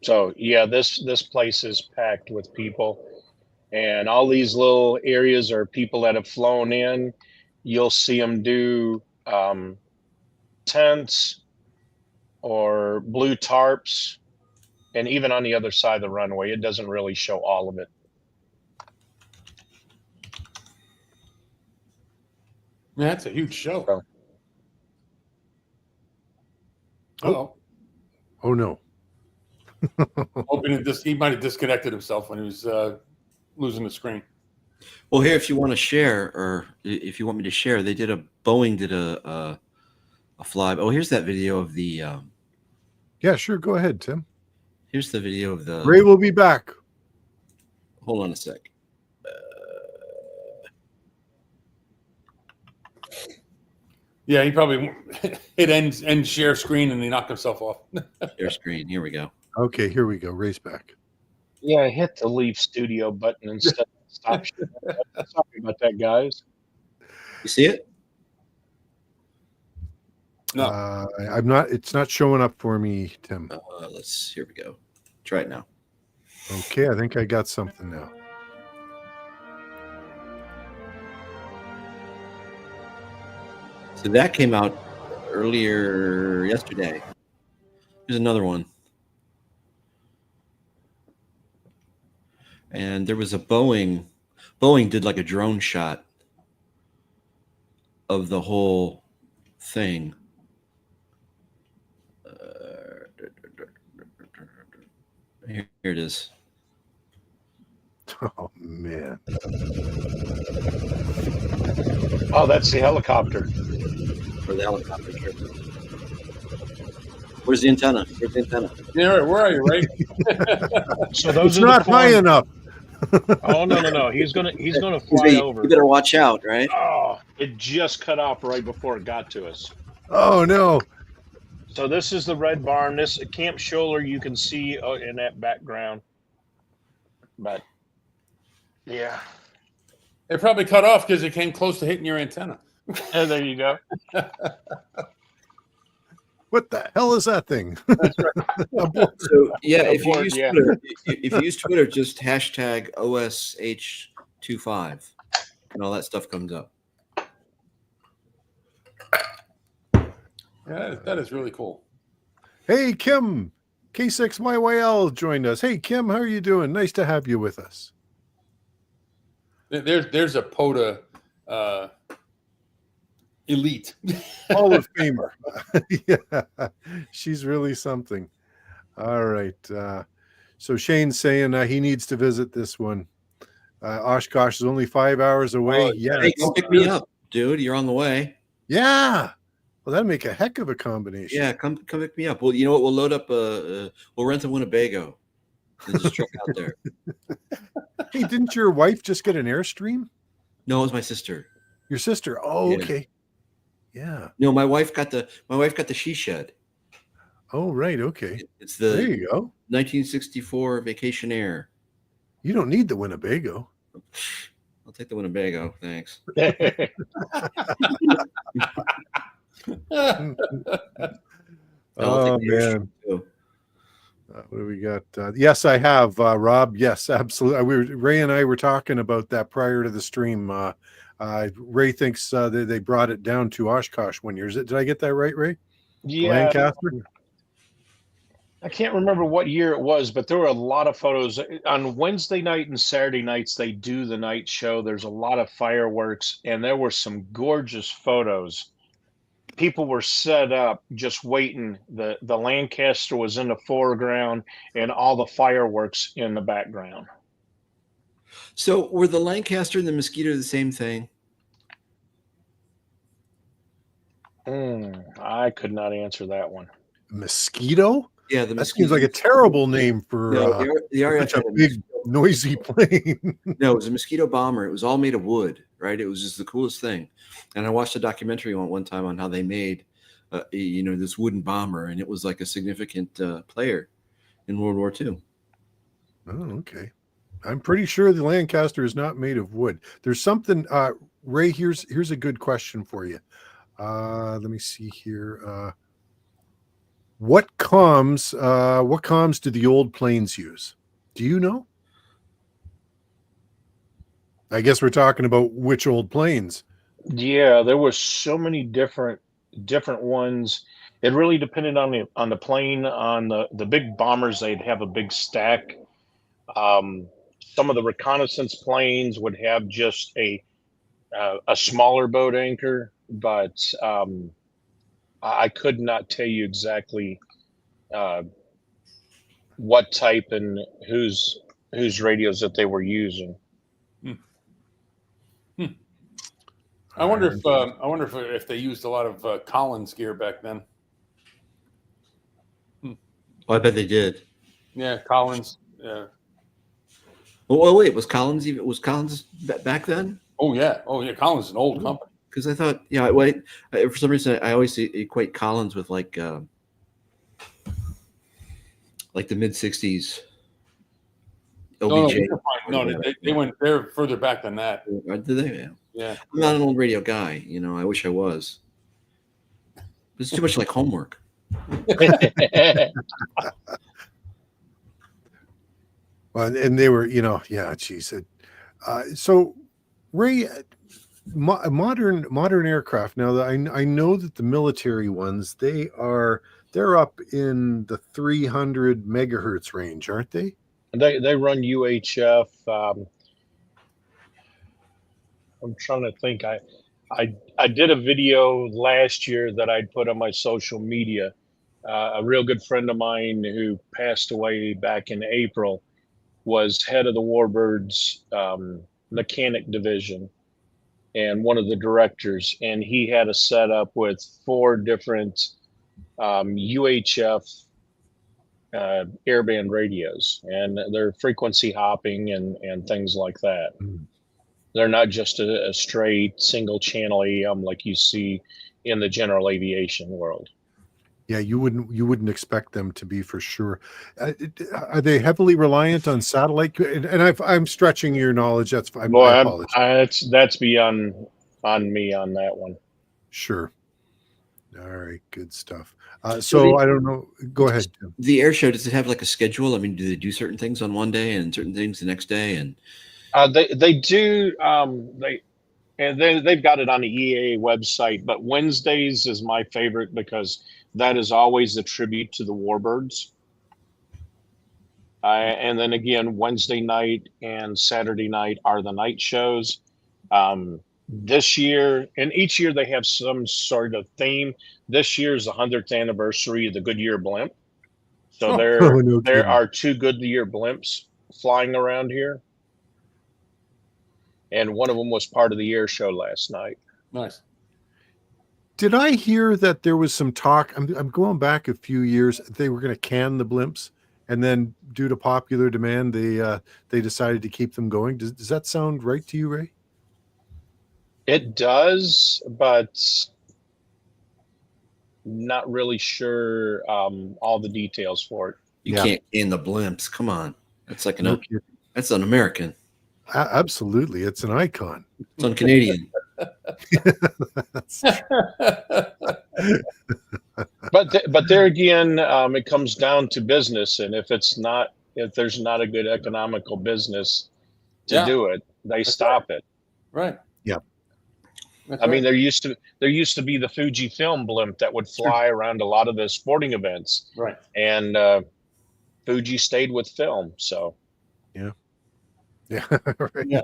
So yeah, this place is packed with people, and all these little areas are people that have flown in. You'll see them do tents or blue tarps, and even on the other side of the runway, it doesn't really show all of it. Yeah, that's a huge show. So. Oh no. Hoping he might have disconnected himself when he was losing the screen. Well, here, if you want to share, or if you want me to share, Boeing did a fly. Oh, here's that video of the. Yeah, sure. Go ahead, Tim. Here's the video of the. Ray will be back. Hold on a sec. Yeah, he probably hit end share screen and he knocked himself off. Share screen. Here we go. Okay, here we go. Ray's back. Yeah, I hit the leave studio button instead of stop. Sorry about that, guys. You see it? No, I'm not. It's not showing up for me, Tim. Here we go. Try it now. Okay, I think I got something now. So that came out earlier yesterday. Here's another one. And there was a Boeing did like a drone shot of the whole thing. Here it is. Oh man. Oh, that's the helicopter. For the helicopter. Where's the antenna? Where's the antenna? yeah, where are you, Ray? So those It's are not high enough. Oh no! He's gonna fly over. You better watch out, right? Oh, it just cut off right before it got to us. Oh no. So this is the red barn. This Camp Scholler you can see in that background. But yeah, It probably cut off because it came close to hitting your antenna. and there you go. What the hell is that thing? So yeah, if you Abort, use yeah. Twitter, if you use Twitter, just hashtag OSH25, and all that stuff comes up. Yeah, that is really cool. Hey, Kim, K6YYL joined us. Hey, Kim, how are you doing? Nice to have you with us. There's a POTA elite. Hall of Famer. Yeah, she's really something. All right. So Shane's saying he needs to visit this one. Oshkosh is only 5 hours away. Oh, Yeah. Hey, come pick me up, dude. You're on the way. Yeah. Well, that'd make a heck of a combination. Yeah, come pick me up. Well, you know what? We'll load up. We'll rent a Winnebago and just truck out there. Hey, didn't your wife just get an Airstream? No, it was my sister. Your sister? Oh, Yeah. okay. Yeah. No, my wife got the she shed. Oh, right. Okay. It's There the you go. 1964 Vacation Air. You don't need the Winnebago. I'll take the Winnebago, thanks. Oh, man. What do we got? Yes, I have, Rob. Yes, absolutely. Ray and I were talking about that prior to the stream. Ray thinks they brought it down to Oshkosh one year. Did I get that right, Ray? Yeah, Lancaster? I can't remember what year it was, but there were a lot of photos on Wednesday night and Saturday nights. They do the night show. There's a lot of fireworks, and there were some gorgeous photos. People were set up just waiting. The Lancaster was in the foreground and all the fireworks in the background. So were the Lancaster and the Mosquito the same thing? I could not answer that one. Mosquito? Yeah, the That Mosquito. seems like a terrible name for No, the RAF such a had a big, noisy plane. No, it was a Mosquito bomber. It was all made of wood, right? It was just the coolest thing. And I watched a documentary one time on how they made, this wooden bomber, and it was like a significant player in World War II. Oh, okay. I'm pretty sure the Lancaster is not made of wood. There's something, Ray. Here's a good question for you. Let me see here. What comms do the old planes use? Do you know? I guess we're talking about which old planes. Yeah, there were so many different ones. It really depended on the plane. On the big bombers, they'd have a big stack. Some of the reconnaissance planes would have just a smaller boat anchor, but I could not tell you exactly what type and whose radios that they were using. I wonder if they used a lot of Collins gear back then. Oh, I bet they did. Yeah, Collins. Yeah. Well, wait, was Collins back then? Oh yeah. Collins is an old company. Because I thought, for some reason, I always equate Collins with like the mid '60s. OBJ. They're further back than that. Did they? Yeah. Yeah. I'm not an old radio guy. I wish I was. It's too much like homework. Well, and they were, geez. So, Ray, modern aircraft. Now, I know that the military ones, they're up in the 300 megahertz range, aren't they? They run UHF. I'm trying to think. I did a video last year that I'd put on my social media. A real good friend of mine who passed away back in April was head of the Warbirds mechanic division and one of the directors. And he had a setup with 4 different UHF airband radios, and they're frequency hopping and things like that. They're not just a straight single channel AM like you see in the general aviation world. Yeah, you wouldn't expect them to be, for sure. Are they heavily reliant on satellite? And I'm stretching your knowledge. I Boy, apologize. that's beyond on me on that one. Sure. All right, good stuff. So So I don't know. Go ahead, Tim. The air show, does it have like a schedule? I mean, do they do certain things on one day and certain things the next day? And They do. They've got it on the EAA website, but Wednesdays is my favorite because that is always a tribute to the Warbirds. And then again, Wednesday night and Saturday night are the night shows. This year, and each year they have some sort of theme. This year is the 100th anniversary of the Goodyear blimp. So there are 2 Goodyear blimps flying around here. And one of them was part of the air show last night. Nice. Did I hear that there was some talk? I'm going back a few years. They were going to can the blimps, and then due to popular demand, they decided to keep them going. Does that sound right to you, Ray? It does, but not really sure all the details for it. you can't can the blimps. Come on, that's like that's un-American. Absolutely, it's an icon. It's un-Canadian. But there again, it comes down to business, and if there's not a good economical business to do it, they stop it. Right. Yeah. I mean, there used to be the Fuji film blimp that would fly around a lot of the sporting events, Right. And Fuji stayed with film, so Yeah, right. Yeah.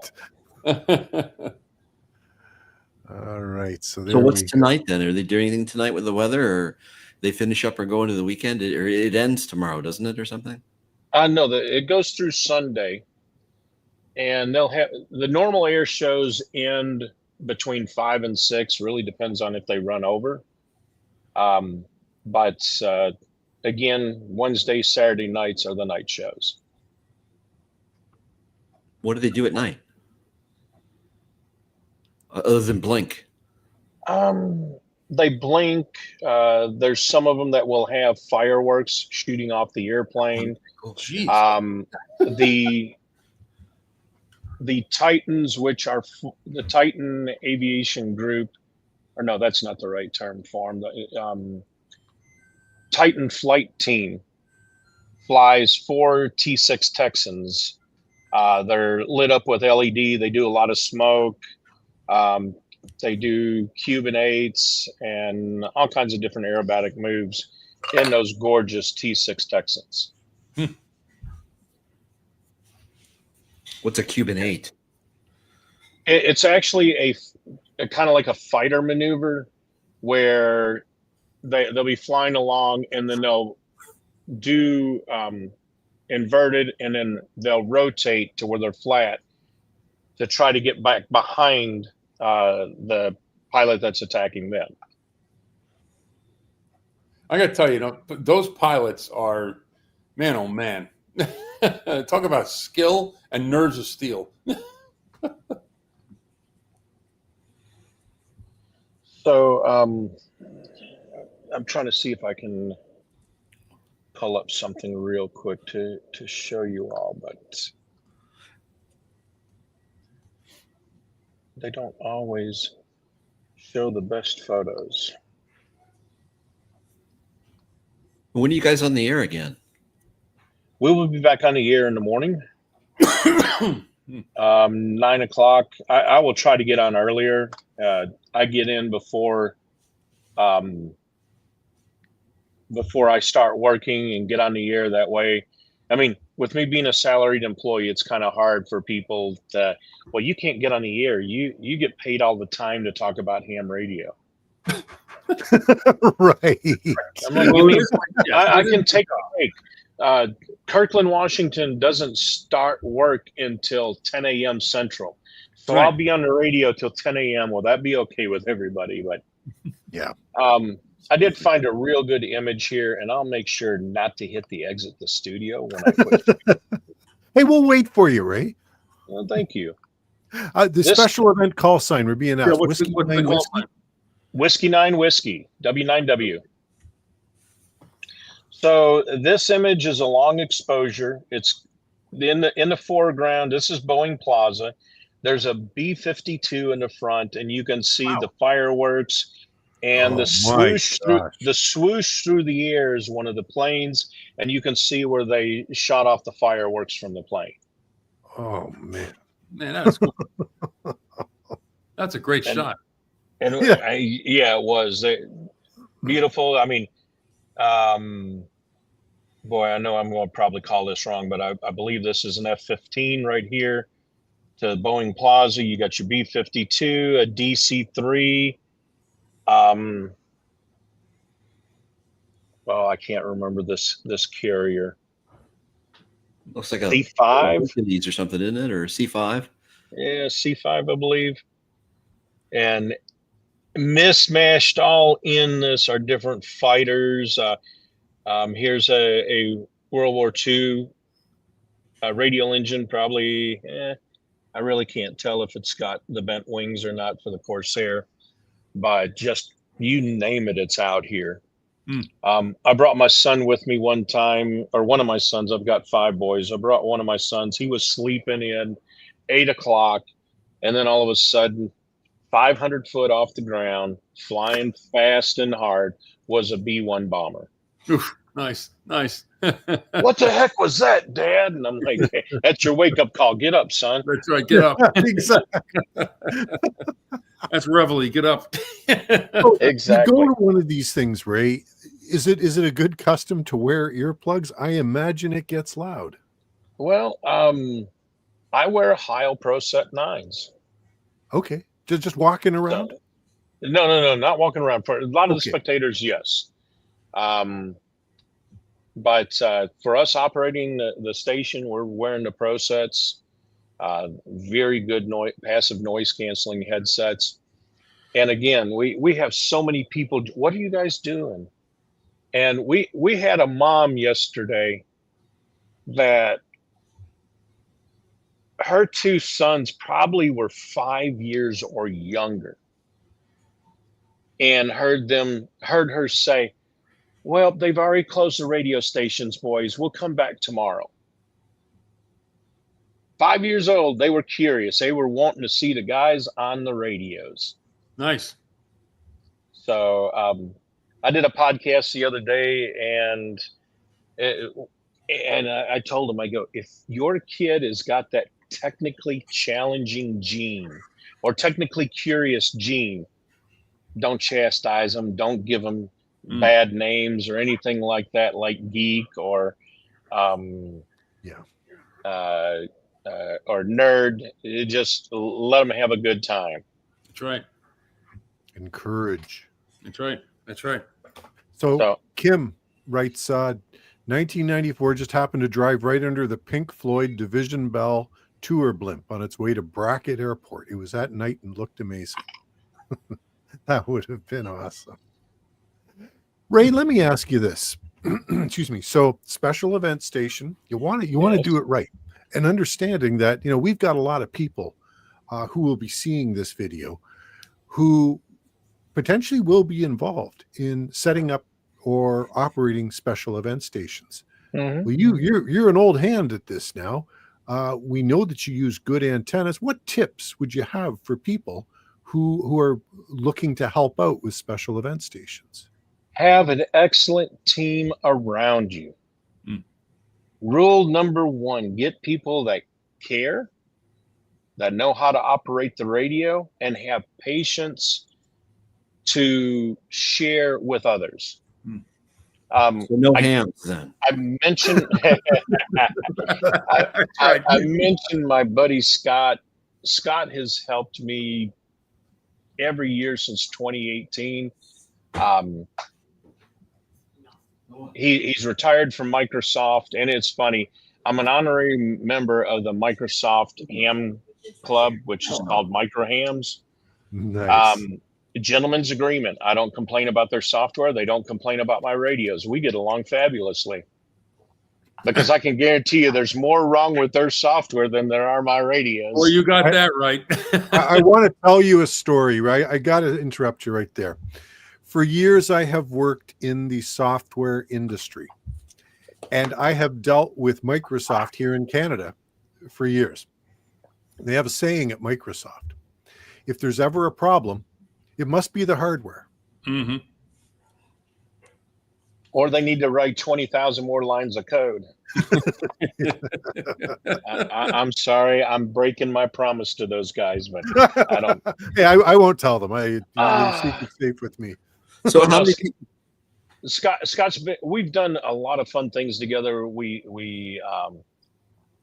All right. So what's tonight then? Are they doing anything tonight with the weather, or they finish up or go into the weekend? Or it ends tomorrow, doesn't it, or something? No, it goes through Sunday, and they'll have the normal air shows end between 5 and 6. Really depends on if they run over. But again, Wednesday, Saturday nights are the night shows. What do they do at night? Other than blink? They blink. There's some of them that will have fireworks shooting off the airplane. Jeez. The Titans, which are the Titan Aviation Group, or no, that's not the right term for them. The Titan Flight Team flies 4 T6 Texans. They're lit up with LED. They do a lot of smoke. They do Cuban 8s and all kinds of different aerobatic moves in those gorgeous T6 Texans. What's a Cuban 8? It's actually a kind of like a fighter maneuver where they'll be flying along and then they'll do inverted and then they'll rotate to where they're flat to try to get back behind the pilot that's attacking them. I got to tell you, those pilots are, man, oh man. Talk about skill and nerves of steel. So I'm trying to see if I can pull up something real quick to show you all, but they don't always show the best photos. When are you guys on the air again? We will be back on the air in the morning. 9 o'clock. I will try to get on earlier. I get in before I start working and get on the air that way. I mean, with me being a salaried employee, it's kind of hard for people to, well, you can't get on the air. You get paid all the time to talk about ham radio. Right. I'm like, I can take a break. Kirkland, Washington doesn't start work until 10 a.m. Central. So I'll be on the radio till 10 a.m. Will that be okay with everybody? But yeah. I did find a real good image here, and I'll make sure not to hit the exit the studio when I quit. Hey, we'll wait for you, Ray. Well, thank you. The special event call sign we're being asked. Yeah, what's the call sign? Whiskey 9 Whiskey, W9W. So this image is a long exposure. It's in the foreground. This is Boeing Plaza. There's a B-52 in the front, and you can see the fireworks and the swoosh through the air is one of the planes, and you can see where they shot off the fireworks from the plane. Oh man, that's cool. That's a great shot. And it was beautiful. I mean, boy, I know I'm going to probably call this wrong, but I believe this is an F-15 right here to Boeing Plaza. You got your B-52, a DC-3. Well, I can't remember this carrier. Looks like a C5 or something, isn't it? Or C5? Yeah, C5, I believe. And mismatched all in this are different fighters. Here's a World War II radial engine, probably. I really can't tell if it's got the bent wings or not for the Corsair, but just you name it, it's out here. I brought my son with me one time, or one of my sons. I've got 5 boys. I brought one of my sons. He was sleeping in 8 o'clock, and then all of a sudden, 500 foot off the ground, flying fast and hard, was a B-1 bomber. Oof, nice. What the heck was that, Dad? And I'm like, hey, that's your wake-up call. Get up, son. That's right. Get up. Exactly. That's reveille. Get up. Exactly. You go to one of these things, Ray. Is it a good custom to wear earplugs? I imagine it gets loud. Well, I wear Heil Pro Set 9s. Okay. Just walking around? No, not walking around. For a lot of the spectators, yes. But for us operating the station, we're wearing the Pro Sets, very good passive noise canceling headsets. And again, we have so many people. What are you guys doing? And we had a mom yesterday that her 2 sons probably were 5 years or younger, and heard her say, well, they've already closed the radio stations, boys. We'll come back tomorrow. 5 years old. They were curious. They were wanting to see the guys on the radios. Nice. So I did a podcast the other day, and I told him, I go, if your kid has got that technically challenging gene or technically curious gene, don't chastise them. Don't give them bad names or anything like that, like geek or or nerd. Just let them have a good time. That's right. Encourage. That's right. So Kim writes, 1994 just happened to drive right under the Pink Floyd Division Bell tour blimp on its way to Brackett Airport. It was at night and looked amazing. That would have been awesome. Ray, let me ask you this. Excuse me. So special event station, you want to do it right. And understanding that, we've got a lot of people who will be seeing this video who potentially will be involved in setting up or operating special event stations. Mm-hmm. Well, you're an old hand at this now. We know that you use good antennas. What tips would you have for people who are looking to help out with special event stations? Have an excellent team around you. Rule number 1, get people that care, that know how to operate the radio, and have patience to share with others. So no hands then. I mentioned I mentioned my buddy Scott. Scott has helped me every year since 2018. He's retired from Microsoft, and it's funny. I'm an honorary member of the Microsoft Ham Club, which is called Micro Hams. Nice. Gentleman's agreement. I don't complain about their software. They don't complain about my radios. We get along fabulously. Because I can guarantee you there's more wrong with their software than there are my radios. Well, you got that right. I want to tell you a story, right? I got to interrupt you right there. For years, I have worked in the software industry, and I have dealt with Microsoft here in Canada for years. They have a saying at Microsoft: if there's ever a problem, it must be the hardware. Mm-hmm. Or they need to write 20,000 more lines of code. I'm sorry, I'm breaking my promise to those guys, but I don't. Hey, I won't tell them. Your Ah. secret's safe with me. So how many? Scott's we've done a lot of fun things together. We've done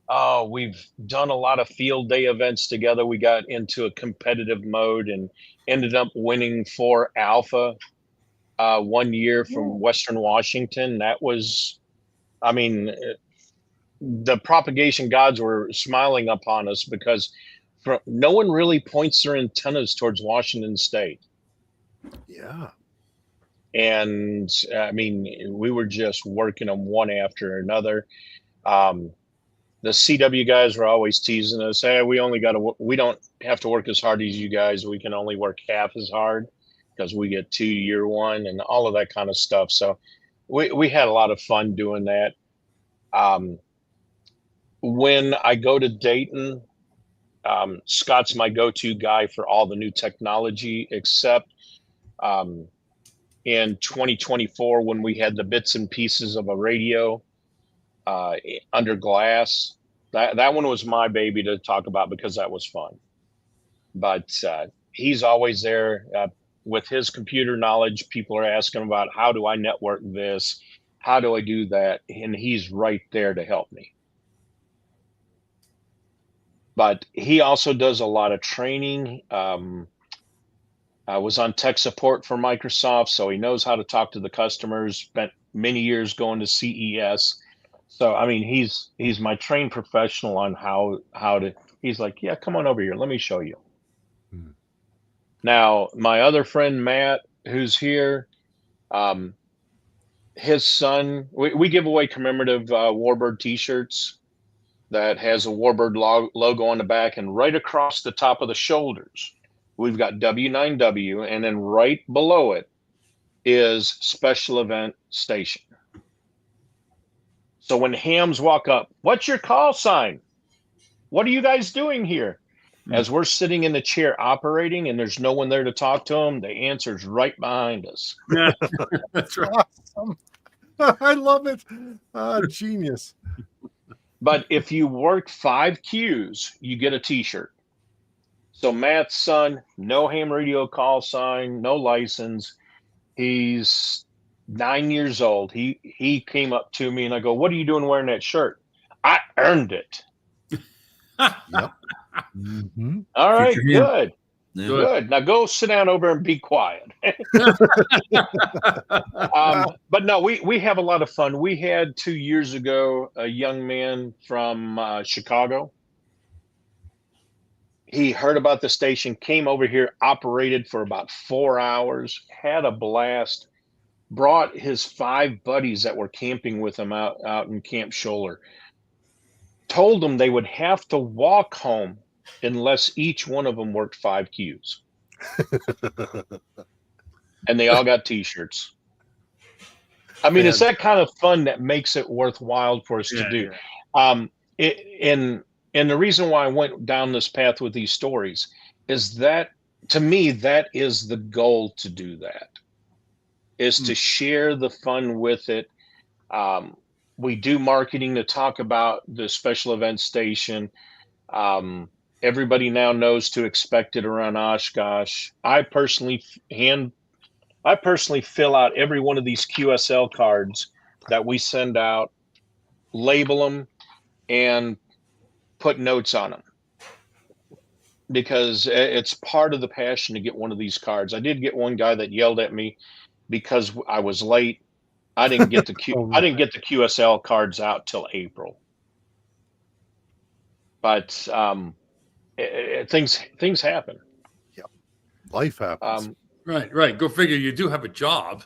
a lot of field day events together. We got into a competitive mode and ended up winning 4 Alpha 1 year from Western Washington. That was, I mean, the propagation gods were smiling upon us because no one really points their antennas towards Washington State. Yeah. And I mean, we were just working them one after another. The CW guys were always teasing us, hey, we don't have to work as hard as you guys. We can only work half as hard because we get 2 year one and all of that kind of stuff. So we had a lot of fun doing that. When I go to Dayton, Scott's my go-to guy for all the new technology, except in 2024 when we had the bits and pieces of a radio under glass. That one was my baby to talk about because that was fun. But he's always there with his computer knowledge. People are asking about, how do I network this? How do I do that? And he's right there to help me. But he also does a lot of training. I was on tech support for Microsoft, so he knows how to talk to the customers. Spent many years going to CES. So, I mean, he's my trained professional on how to, he's like, yeah, come on over here. Let me show you. Now, my other friend, Matt, who's here, his son, we give away commemorative Warbird t-shirts that has a Warbird logo on the back, and right across the top of the shoulders, we've got W9W, and then right below it is Special Event Station. So when hams walk up, what's your call sign? What are you guys doing here? As we're sitting in the chair operating and there's no one there to talk to them, the answer's right behind us. Yeah, that's right. Awesome. I love it. Genius. But if you work 5 queues, you get a t-shirt. So Matt's son, no ham radio call sign, no license. He's 9 years old. He came up to me and I go, what are you doing wearing that shirt? I earned it. Yep. Mm-hmm. All right, good. Yeah. Good. Now go sit down over and be quiet. But no, we have a lot of fun. We had 2 years ago a young man from Chicago. He heard about the station, came over here, operated for about 4 hours, had a blast, brought his 5 buddies that were camping with him out in Camp Scholler, told them they would have to walk home unless each one of them worked 5 queues. And they all got t-shirts. I mean, it's that kind of fun that makes it worthwhile for us to do. Yeah. And the reason why I went down this path with these stories is that, to me, that is the goal, to do that, is to share the fun with it. We do marketing to talk about the Special Event Station. Everybody now knows to expect it around Oshkosh. I personally fill out every one of these QSL cards that we send out, label them, and put notes on them, because it's part of the passion to get one of these cards. I did get one guy that yelled at me because I was late. I didn't get the QSL cards out till April. But things happen. Yep. Life happens. Right. Go figure. You do have a job.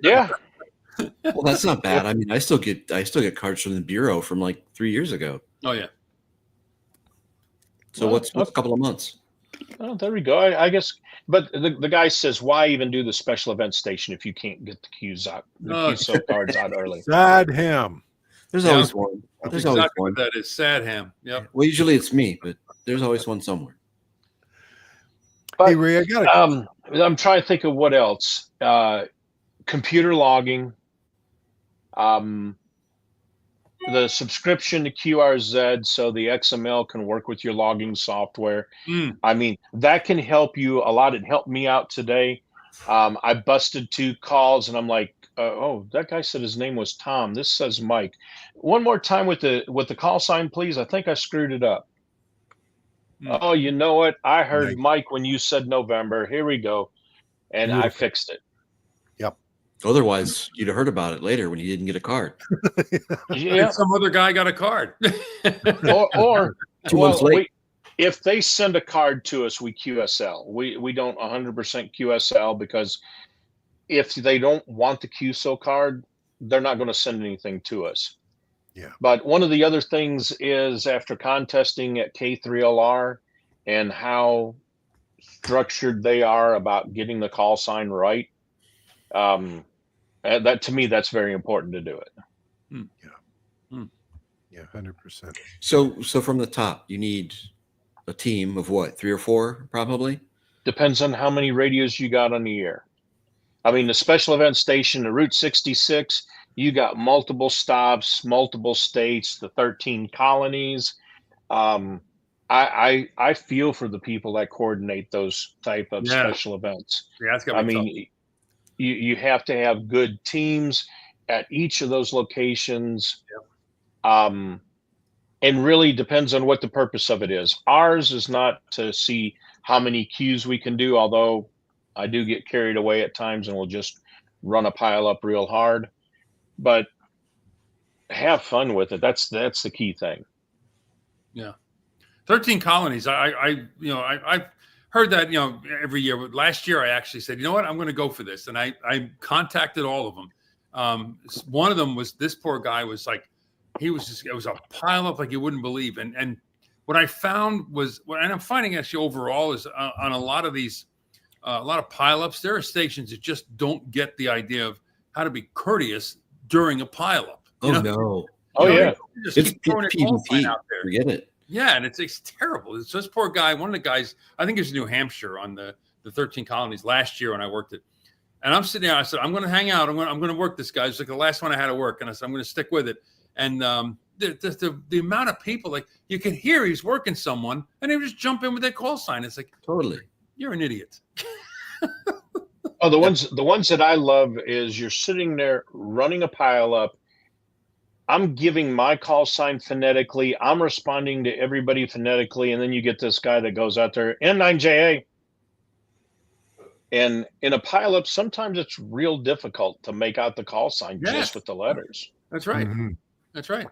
Yeah. Well, that's not bad. I mean, I still get cards from the Bureau from like 3 years ago. Oh yeah. So what's a couple of months? Oh, there we go. I guess, but the guy says, why even do the special event station if you can't get the Oh, QSO cards out early? Sad ham. There's Yeah. always one. That's There's exactly always one. what that is. Sad ham. Yep. Well, usually it's me, but there's always one somewhere. But, Hey, Ray, I got it. I'm trying to think of what else. Computer logging. The subscription to QRZ so the XML can work with your logging software. I mean, that can help you a lot. It helped me out today. I busted 2 calls and I'm like, oh, that guy said his name was Tom. This says Mike. One more time with the call sign, please. I think I screwed it up. Oh, you know what? I heard Nice. Mike when you said November. Here we go. And Beautiful. I fixed it. Otherwise, you'd have heard about it later when you didn't get a card. Yeah. And some other guy got a card. Or 2 months late. if they send a card to us, we QSL. We don't 100% QSL because if they don't want the QSO card, they're not going to send anything to us. Yeah. But one of the other things is after contesting at K3LR and how structured they are about getting the call sign right, that to me, that's very important to do it. Yeah, 100%. So from the top, you need a team of what, 3 or 4, probably? Depends on how many radios you got on the air. I mean, the special event station, the Route 66, you got multiple stops, multiple states, the 13 colonies. I feel for the people that coordinate those type of special events. Yeah, that's I mean, you have to have good teams at each of those locations. And really depends on what the purpose of it is. Ours is not to see how many queues we can do, although I do get carried away at times and we'll just run a pile up real hard. But have fun with it. That's the key thing. Yeah. 13 colonies. I've heard that, every year. Last year I actually said, you know what, I'm going to go for this. And I contacted all of them. One of them was, this poor guy was like, it was a pile up like you wouldn't believe. And what I found was, and I'm finding actually overall is on a lot of these, a lot of pileups, there are stations that just don't get the idea of how to be courteous during a pileup. No. Oh, yeah. Just It's keep throwing a call sign PvP. out there. Forget it. Yeah, and it's terrible. It's this poor guy. One of the guys, I think it was New Hampshire on the 13 colonies last year when I worked it. And I'm sitting there. I said, I'm going to hang out. I'm going to work this guy. It's like the last one I had to work, and I said, I'm going to stick with it. And the amount of people, like you can hear he's working someone, and they just jump in with their call sign. It's like, Totally. you're an idiot. Oh, the ones that I love is you're sitting there running a pile up. I'm giving my call sign phonetically. I'm responding to everybody phonetically. And then you get this guy that goes out there, N9JA. And in a pileup, sometimes it's real difficult to make out the call sign just with the letters. That's right. Mm-hmm. That's right.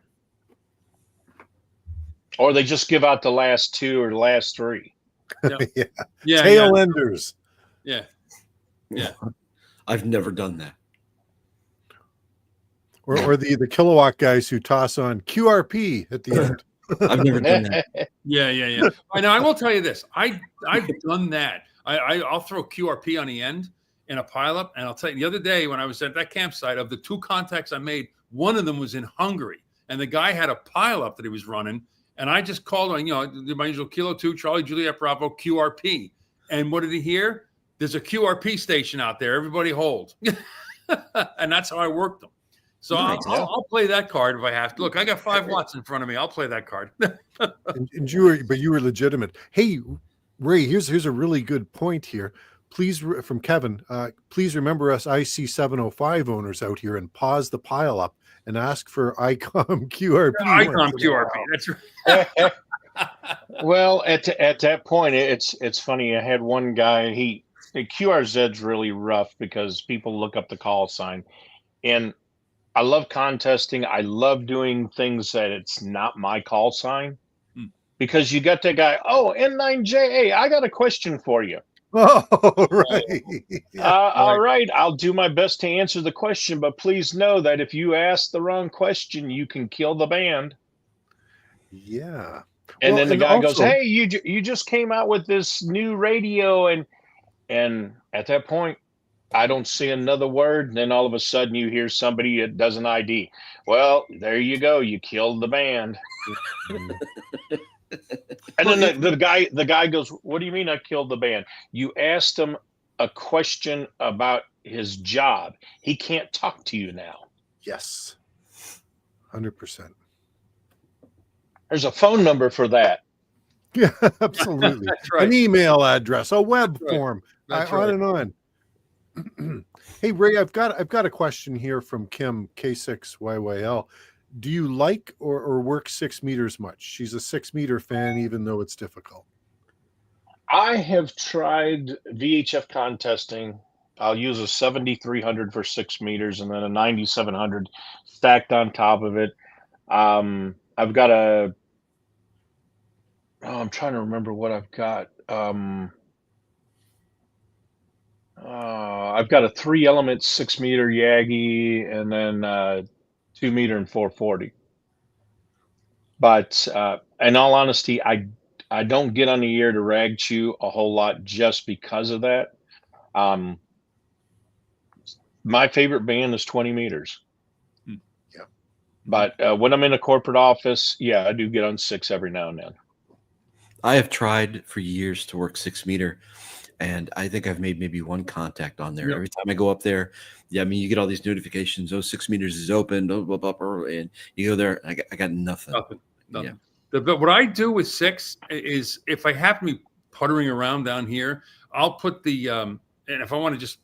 Or they just give out the last 2 or the last 3. Yeah. Tail enders. Yeah. I've never done that. Or the kilowatt guys who toss on QRP at the end. I've never done that. Yeah. I know. I will tell you this. I've done that. I'll throw QRP on the end in a pileup, and I'll tell you, the other day when I was at that campsite, of the 2 contacts I made, one of them was in Hungary, and the guy had a pileup that he was running, and I just called on, my usual Kilo 2 Charlie Juliet Bravo QRP, and what did he hear? There's a QRP station out there. Everybody hold, and that's how I worked them. So Nice. I'll play that card if I have to. Look, I got 5 watts in front of me. I'll play that card. and you were legitimate. Hey, Ray, here's a really good point here. Please, from Kevin, please remember us IC 705 owners out here and pause the pile up and ask for Icom QRP. Icom QRP. That's right. Well, at that point, it's funny. I had one guy. QRZ's really rough because people look up the call sign, and I love contesting. I love doing things that it's not my call sign, because you got that guy. Oh, N9JA, I got a question for you. Oh, right. All right. I'll do my best to answer the question, but please know that if you ask the wrong question, you can kill the band. Yeah. And Well, then the and guy goes, also- "Hey, you just came out with this new radio," and at that point, I don't see another word. And then all of a sudden, you hear somebody that does an ID. Well, there you go. You killed the band. And Well, then the guy goes, "What do you mean I killed the band? You asked him a question about his job. He can't talk to you now. yes, 100%. There's a phone number for that." Yeah, absolutely. That's right. An email address, a web That's right. form, That's on right. and on. Hey Ray, I've got a question here from Kim K6YYL. Do you like or work 6 meters much? She's a 6 meter fan, even though it's difficult. I have tried VHF contesting. I'll use a 7300 for 6 meters and then a 9700 stacked on top of it. I've got I'm trying to remember what I've got. I've got a 3 element 6 meter Yagi and then 2 meter and 440. But in all honesty, I don't get on the air to rag chew a whole lot just because of that. Um, my favorite band is 20 meters. Yeah. But when I'm in a corporate office, yeah, I do get on 6 every now and then. I have tried for years to work 6 meter, and I think I've made maybe one contact on there. Yep. Every time I go up there, yeah, I mean, you get all these notifications. Oh, 6 meters is open, blah, blah, blah, blah, and you go there. I got nothing. Nothing. Yeah. But what I do with 6 is if I happen to be puttering around down here, I'll put the and if I want to just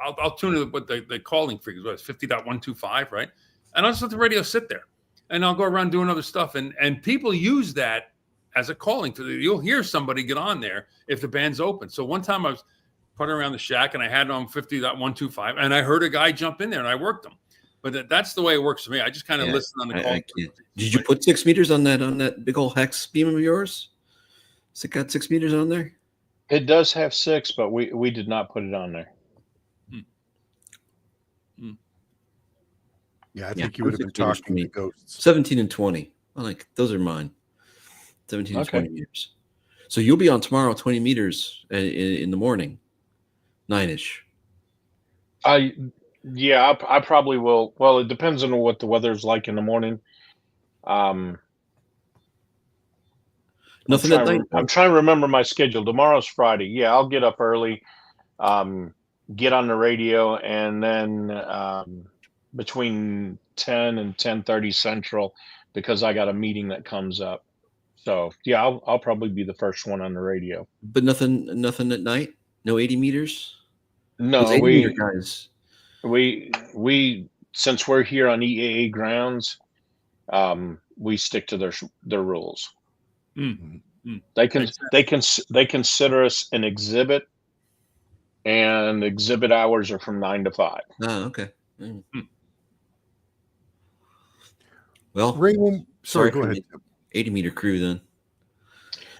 I'll tune it with the calling frequency. It's 50.125, right? And I'll just let the radio sit there, and I'll go around doing other stuff. And people use that as a calling for you'll hear somebody get on there if the band's open. So one time I was putting around the shack and I had it on 50.125, and I heard a guy jump in there and I worked him. But that's the way it works for me. I just kind of listen on the call. I can't. Did you put 6 meters on that big old hex beam of yours? Has it got 6 meters on there? It does have 6, but we did not put it on there. Yeah, I think you would have been 6 meters for talking to me. ghosts. 17 and 20. I like those are mine. 17 and Okay. 20 meters. So you'll be on tomorrow, 20 meters in the morning, 9-ish. Yeah, I probably will. Well, it depends on what the weather's like in the morning. Nothing at night. I'm trying to remember my schedule. Tomorrow's Friday. Yeah, I'll get up early, get on the radio, and then between 10 and 10:30 Central, because I got a meeting that comes up. So yeah, I'll probably be the first one on the radio. But nothing at night. No 80 meters. No, Those 80 meter guys. we since we're here on EAA grounds, we stick to their rules. Mm-hmm. They consider us an exhibit, and exhibit hours are from 9 to 5. Oh, okay. Well, Ray, sorry, go for ahead. the 80 meter crew then.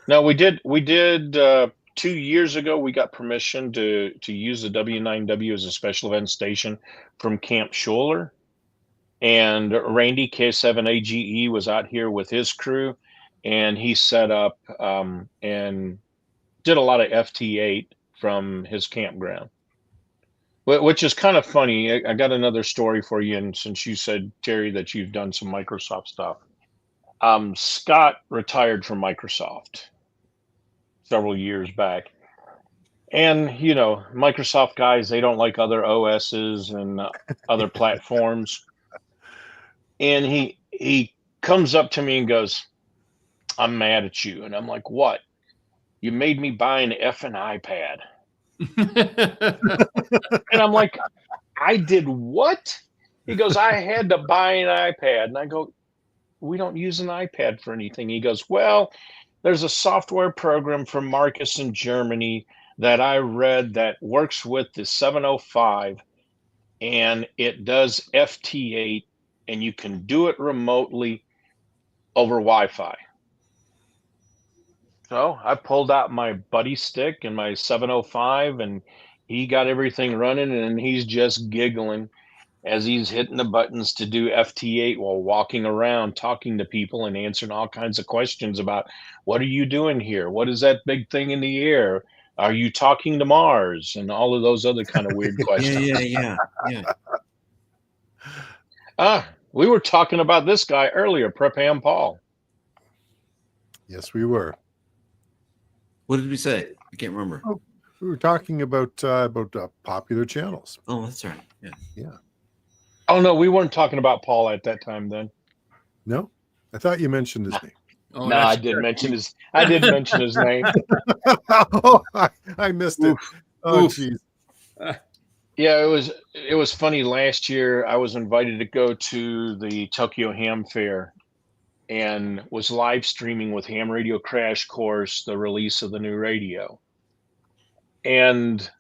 No, we did 2 years ago. We got permission to use the W9W as a special event station from Camp Scholler, and Randy K7AGE was out here with his crew, and he set up and did a lot of FT8 from his campground, which is kind of funny. I got another story for you, and since you said, Terry, that you've done some Microsoft stuff, Scott retired from Microsoft several years back, and you know, Microsoft guys, they don't like other OSs and other platforms, and he comes up to me and goes, "I'm mad at you," and I'm like, "What? You made me buy an effing iPad." And I'm like, "I did what?" He goes, "I had to buy an iPad." And I go, "We don't use an iPad for anything." He goes, "Well, there's a software program from Marcus in Germany that I read that works with the 705, and it does FT8, and you can do it remotely over Wi-Fi." So I pulled out my buddy stick and my 705, and he got everything running, and he's just giggling. as he's hitting the buttons to do FT8 while walking around talking to people and answering all kinds of questions about what are you doing here? What is that big thing in the air? Are you talking to Mars? And all of those other kind of weird questions. Yeah. We were talking about this guy earlier, Prepam Paul. Yes, we were. What did we say? I can't remember. Oh, we were talking about popular channels. Oh, that's right. Yeah. Yeah. Oh no, we weren't talking about Paul at that time then. No, I thought you mentioned his name. Oh, No, I that's did mention his. I did mention his name. Oh, I missed it. Oh, Oof. geez. Yeah, it was funny. Last year, I was invited to go to the Tokyo Ham Fair, and was live streaming with Ham Radio Crash Course the release of the new radio, and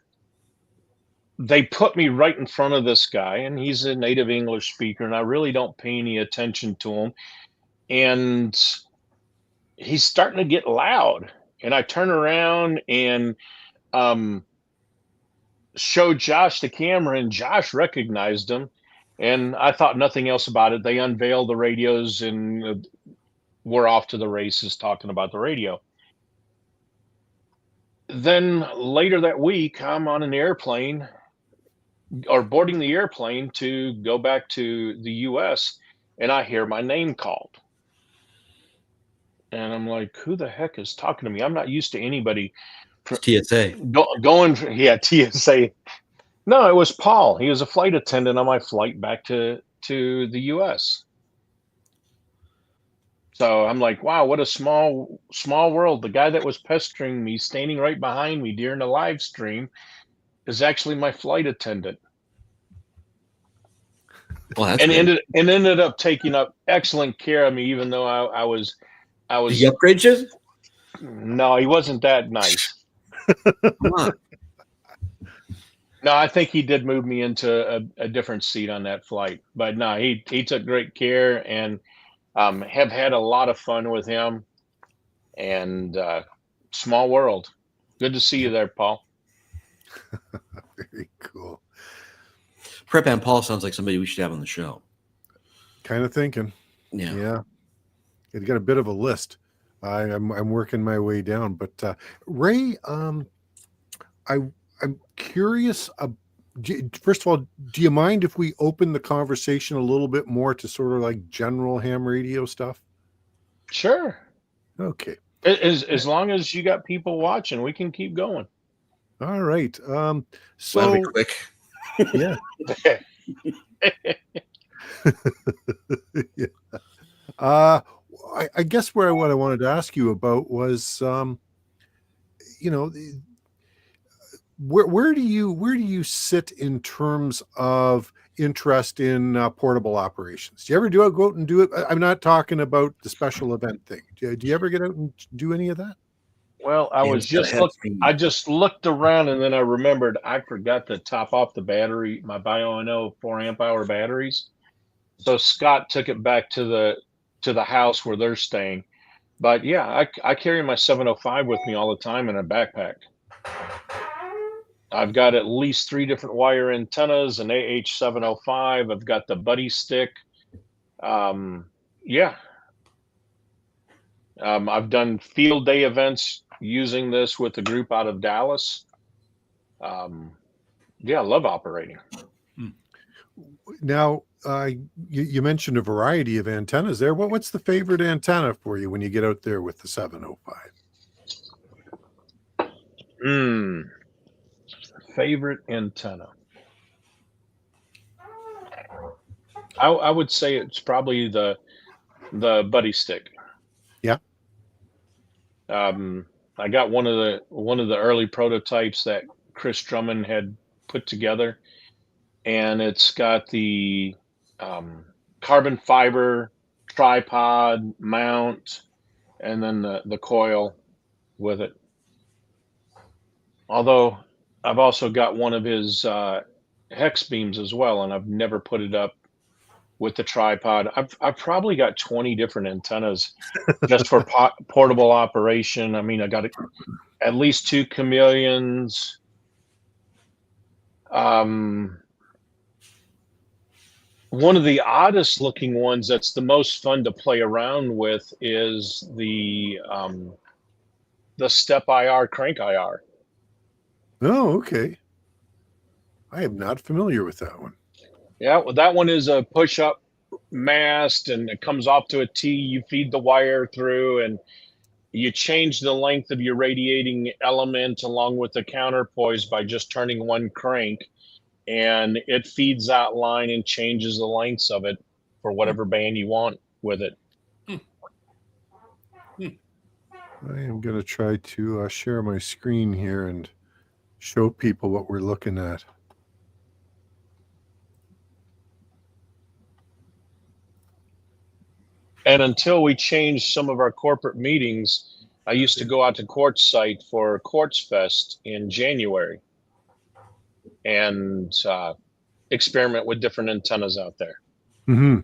they put me right in front of this guy, and he's a native English speaker, and I really don't pay any attention to him, and he's starting to get loud, and I turn around and showed Josh the camera, and Josh recognized him, and I thought nothing else about it. They unveiled the radios, and we're off to the races talking about the radio. Then later that week, I'm on an airplane or boarding the airplane to go back to the US, and I hear my name called. And I'm like, who the heck is talking to me? I'm not used to anybody It's TSA. going. Yeah, TSA. No, it was Paul. He was a flight attendant on my flight back to the US. So I'm like, wow, what a small world. The guy that was pestering me, standing right behind me during the live stream, is actually my flight attendant. Well, that's And great. ended up taking up excellent care of me, even though I was Did he upgrade you? no, he wasn't that nice. Come on. No, I think he did move me into a different seat on that flight. But no, he took great care, and have had a lot of fun with him. And small world. Good to see you there, Paul. Very cool. Prep and Paul sounds like somebody we should have on the show. Kind of thinking. Yeah. Yeah. It got a bit of a list. I'm working my way down. But Ray, I'm curious. First of all, do you mind if we open the conversation a little bit more to sort of like general ham radio stuff? Sure. Okay. As long as you got people watching, we can keep going. All right. That'll So be quick. yeah. Yeah. I guess what I wanted to ask you about was, where do you sit in terms of interest in portable operations? Do you ever go out and do it? I'm not talking about the special event thing. Do you ever get out and do any of that? Well, I just looked around, and then I remembered I forgot to top off the battery, my Bio 4 amp hour batteries. So Scott took it back to the house where they're staying. But yeah, I carry my 705 with me all the time in a backpack. I've got at least 3 different wire antennas, an AH705. I've got the buddy stick. Yeah. I've done field day events using this with a group out of Dallas. Yeah, I love operating. Now, you mentioned a variety of antennas there. What's the favorite antenna for you when you get out there with the 705? Favorite antenna. I would say it's probably the buddy stick. Yeah. I got one of the early prototypes that Chris Drummond had put together, and it's got the carbon fiber tripod mount, and then the coil with it. Although I've also got one of his hex beams as well, and I've never put it up with the tripod. I've probably got 20 different antennas just for portable operation. I mean, I got at least 2 chameleons. One of the oddest looking ones that's the most fun to play around with is the step IR crank IR. Oh, okay. I am not familiar with that one. Yeah, well, that one is a push up mast and it comes off to a T. You feed the wire through and you change the length of your radiating element along with the counterpoise by just turning one crank, and it feeds that line and changes the lengths of it for whatever band you want with it. I am going to try to share my screen here and show people what we're looking at. And until we changed some of our corporate meetings, I used to go out to Quartz site for Quartz Fest in January and experiment with different antennas out there. Mm-hmm.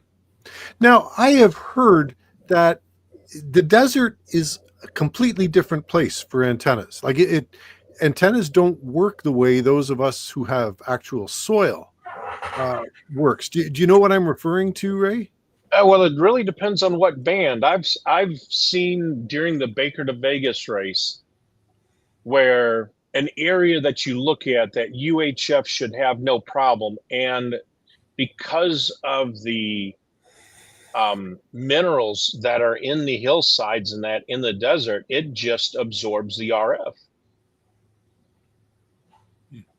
Now, I have heard that the desert is a completely different place for antennas. Like antennas don't work the way those of us who have actual soil works. Do you know what I'm referring to, Ray? Well, it really depends on what band. I've seen during the Baker to Vegas race where an area that you look at that UHF should have no problem, and because of the minerals that are in the hillsides and that in the desert, it just absorbs the RF.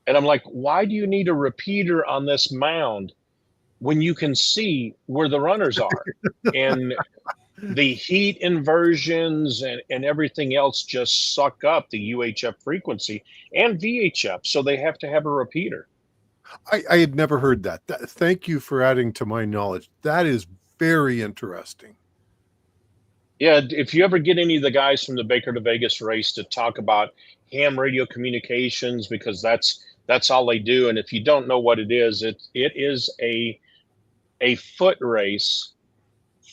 And I'm like, why do you need a repeater on this mound when you can see where the runners are? And the heat inversions and everything else just suck up the UHF frequency and VHF. So they have to have a repeater. I had never heard that. Thank you for adding to my knowledge. That is very interesting. Yeah, if you ever get any of the guys from the Baker to Vegas race to talk about ham radio communications, because that's all they do. And if you don't know what it is a foot race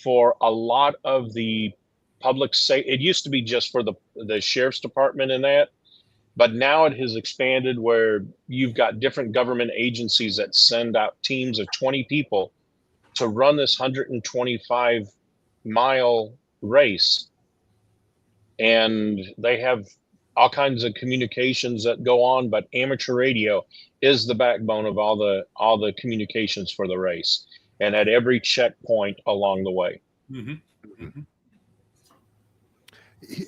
for a lot of the public safety. It used to be just for the sheriff's department and that, but now it has expanded where you've got different government agencies that send out teams of 20 people to run this 125-mile race. And they have all kinds of communications that go on, but amateur radio is the backbone of all the communications for the race, and at every checkpoint along the way. Mm-hmm. Mm-hmm.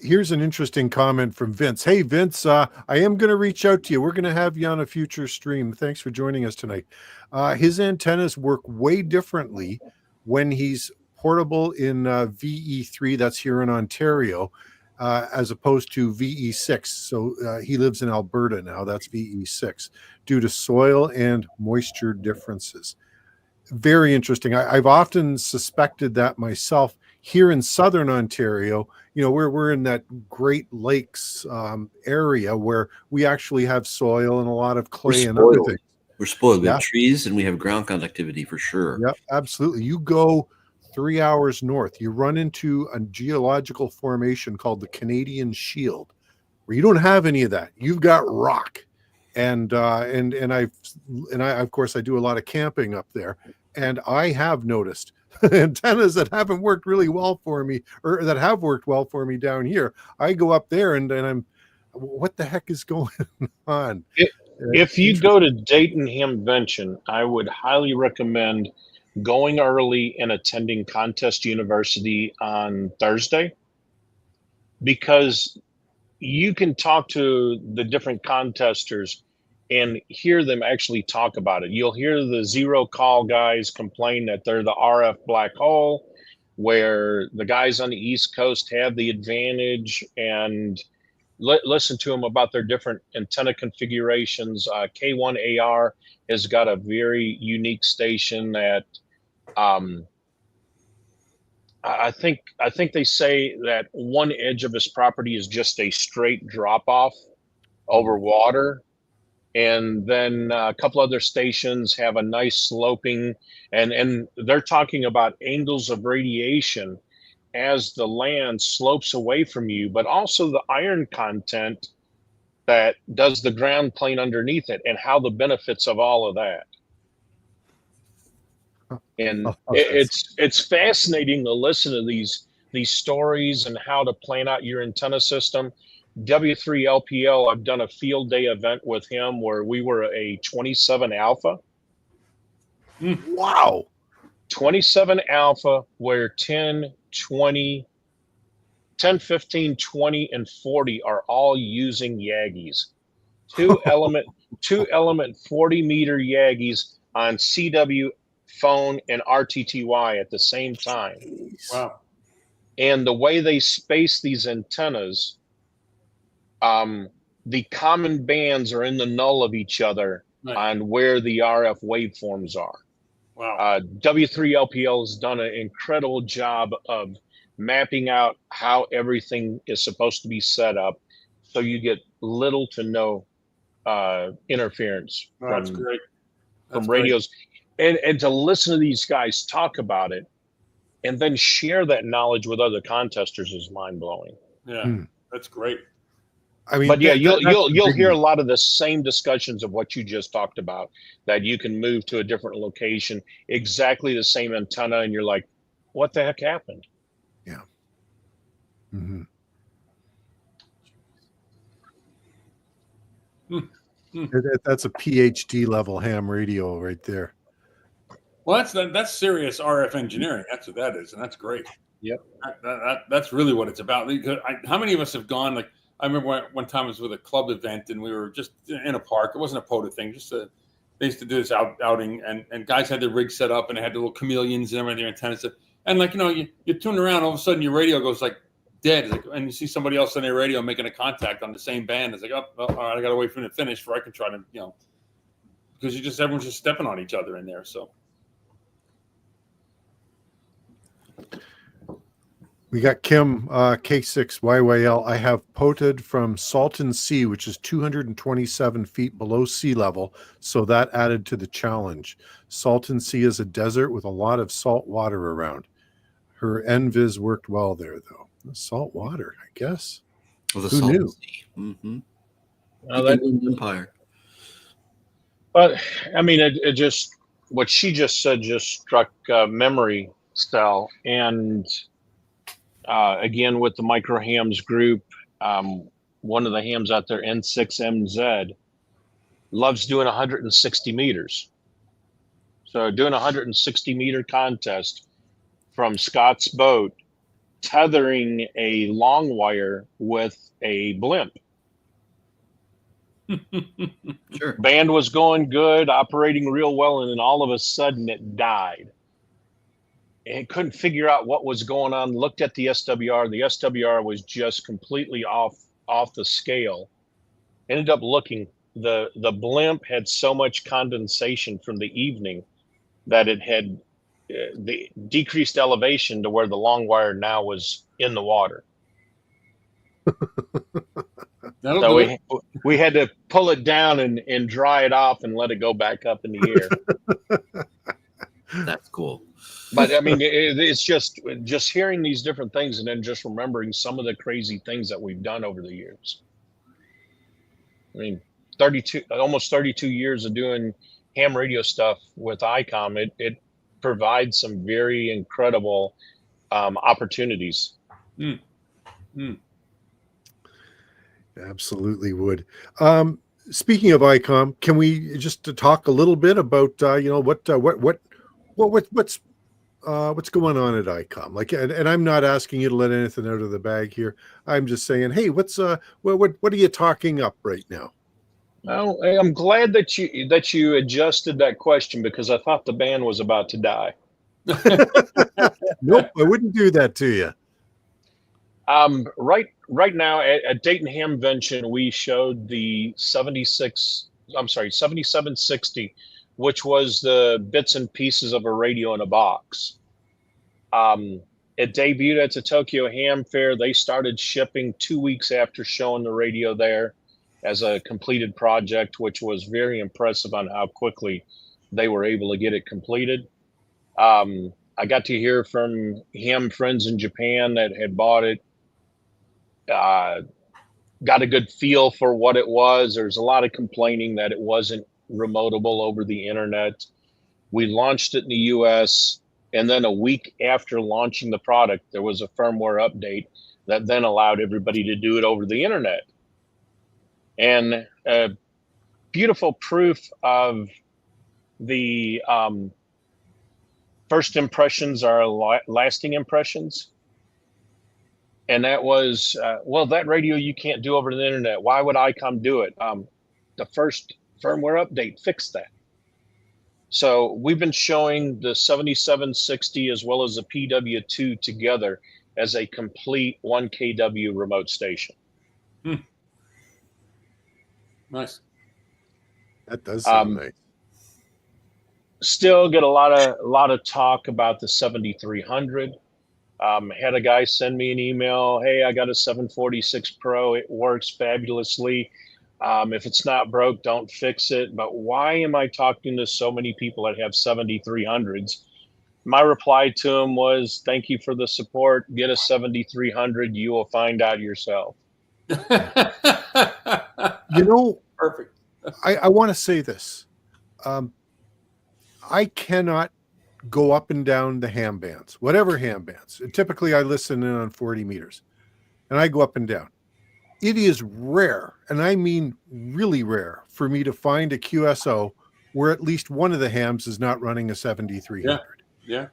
Here's an interesting comment from Vince. Hey, Vince, I am going to reach out to you. We're going to have you on a future stream. Thanks for joining us tonight. His antennas work way differently when he's portable in VE3, that's here in Ontario, as opposed to VE6. So he lives in Alberta now. That's VE6, due to soil and moisture differences. Very interesting. I've often suspected that myself. Here in southern Ontario, you know, we're in that Great Lakes area where we actually have soil and a lot of clay and other things. We're spoiled. We have trees and we have ground conductivity for sure. Yep, absolutely. You go 3 hours north, you run into a geological formation called the Canadian Shield, where you don't have any of that. You've got rock, and I of course I do a lot of camping up there, and I have noticed antennas that haven't worked really well for me, or that have worked well for me down here. I go up there and I'm, what the heck is going on? If you go to Dayton Hamvention, I would highly recommend going early and attending Contest University on Thursday, because you can talk to the different contesters and hear them actually talk about it. You'll hear the zero call guys complain that they're the RF black hole, where the guys on the East Coast have the advantage, and listen to them about their different antenna configurations. K1AR has got a very unique station that I think they say that one edge of his property is just a straight drop off over water. And then a couple other stations have a nice sloping, and they're talking about angles of radiation as the land slopes away from you, but also the iron content that does the ground plane underneath it, and how the benefits of all of that. And Oh, that's- it's fascinating to listen to these stories and how to plan out your antenna system. W3LPL, I've done a field day event with him where we were a 27 alpha. wow. 27 alpha where 10, 20, 10, 15, 20, and 40 are all using Yagis. Two element 40 meter Yagis on CW phone and RTTY at the same time. Jeez. Wow. And the way they space these antennas, the common bands are in the null of each other Right. on where the RF waveforms are. Wow. W3LPL has done an incredible job of mapping out how everything is supposed to be set up, so you get little to no interference That's from great. That's radios, and to listen to these guys talk about it, and then share that knowledge with other contesters is mind blowing. Great. Yeah, Hmm. that's great. I mean, But yeah, that's the you'll hear a biggie. lot of the same discussions of what you just talked about. That you can move to a different location, exactly the same antenna, and you're like, "What the heck happened?" Mhm. That's a PhD level ham radio right there. Well, that's serious RF engineering. That's what that is, and that's great. Yep. That's really what it's about. Because how many of us have gone? Like I remember one time I was with a club event, and we were just in a park. It wasn't a POTA thing. They used to do this outing, and guys had their rig set up, and they had the little chameleons and everything, their antennas. And like you tune around, all of a sudden your radio goes like dead, it's like, and you see somebody else on their radio making a contact on the same band. It's like, oh, all right, I got to wait for them to finish before I can try to, because everyone's just stepping on each other in there. So. We got Kim K6YYL. I have poted from Salton Sea, which is 227 feet below sea level, so that added to the challenge. Salton Sea is a desert with a lot of salt water around. Her NVIS worked well there, though. Salt water, I guess. Well, the Who Salton knew? Sea. Mm-hmm. Well, The Inland Empire. But I mean, it just what she just said just struck memory cell, and again with the micro hams group, one of the hams out there, N9JA, loves doing 160 meters. So doing a 160 meter contest from Scott's boat, tethering a long wire with a blimp. Sure. Band was going good, operating real well, and then all of a sudden it died. And couldn't figure out what was going on. Looked at the SWR. The SWR was just completely off the scale. Ended up looking. The blimp had so much condensation from the evening that it had the decreased elevation to where the long wire now was in the water. That'll So do it. we had to pull it down and dry it off and let it go back up in the air. That's cool. But I mean, it's just hearing these different things and then just remembering some of the crazy things that we've done over the years. I mean, almost 32 years of doing ham radio stuff with Icom. It provides some very incredible opportunities. Absolutely would. Speaking of Icom, can we just talk a little bit about what's going on at Icom? Like, and I'm not asking you to let anything out of the bag here. I'm just saying, hey, what are you talking up right now? Well, I'm glad that you adjusted that question because I thought the band was about to die. Nope, I wouldn't do that to you. Right now at Dayton Hamvention, we showed the 7760, which was the bits and pieces of a radio in a box. It debuted at the Tokyo Ham Fair. They started shipping 2 weeks after showing the radio there as a completed project, which was very impressive on how quickly they were able to get it completed. I got to hear from ham friends in Japan that had bought it. Got a good feel for what it was. There's a lot of complaining that it wasn't remotable over the internet. We launched it in the US, and then a week after launching the product, there was a firmware update that then allowed everybody to do it over the internet. And beautiful proof of the first impressions are lasting impressions. And that was, well, that radio you can't do over the internet. Why would Icom do it? The first firmware update fixed that. So we've been showing the 7760 as well as the PW2 together as a complete 1 kW remote station. Nice. That does sound nice. Still get a lot of talk about the 7300. Had a guy send me an email. Hey, I got a 746 Pro. It works fabulously. If it's not broke, don't fix it. But why am I talking to so many people that have 7300s? My reply to him was, thank you for the support. Get a 7300. You will find out yourself. You know, Perfect. I want to say this. I cannot go up and down the ham bands, whatever ham bands. Typically, I listen in on 40 meters, and I go up and down. It is rare, and I mean really rare, for me to find a QSO where at least one of the hams is not running a 7300. Yeah.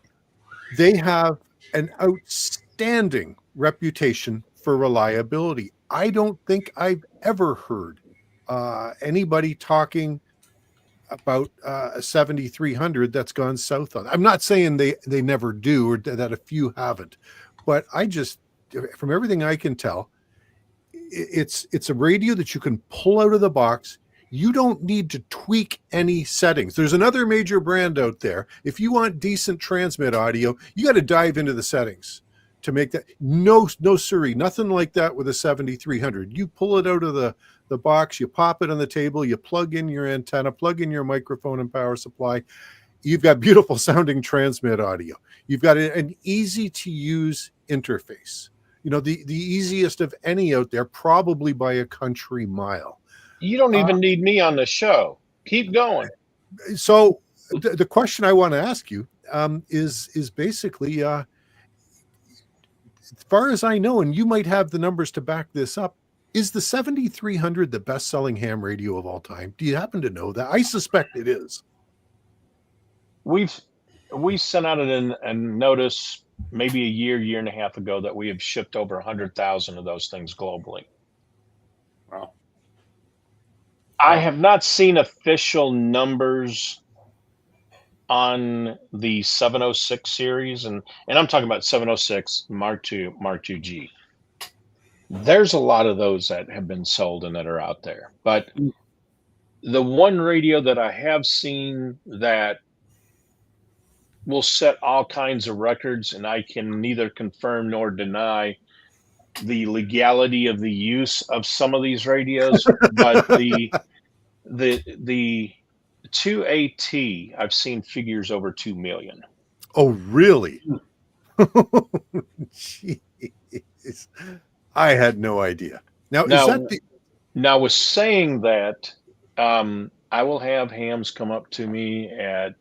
They have an outstanding reputation for reliability. I don't think I've ever heard anybody talking about a 7300 that's gone south on. I'm not saying they never do, or that a few haven't, but I just, from everything I can tell, it's a radio that you can pull out of the box. You don't need to tweak any settings. There's another major brand out there. If you want decent transmit audio, you got to dive into the settings to make that. No siree, nothing like that with a 7300. You pull it out of the box, you pop it on the table, you plug in your antenna, plug in your microphone and power supply. You've got beautiful sounding transmit audio. You've got an easy to use interface. You know, the easiest of any out there, probably by a country mile. You don't even need me on the show. Keep going. So the question I want to ask you is basically, as far as I know, and you might have the numbers to back this up, is the 7300 the best-selling ham radio of all time? Do you happen to know that? I suspect it is. We sent out a notice maybe a year and a half ago that we have shipped over 100,000 of those things globally. Wow. I have not seen official numbers on the 706 series, and I'm talking about 706 Mark II, Mark II-G. There's a lot of those that have been sold and that are out there. But the one radio that I have seen that will set all kinds of records, and I can neither confirm nor deny the legality of the use of some of these radios, but the 2AT, I've seen figures over 2 million. Oh, really? Jeez. I had no idea. Now is that now with saying that, I will have hams come up to me at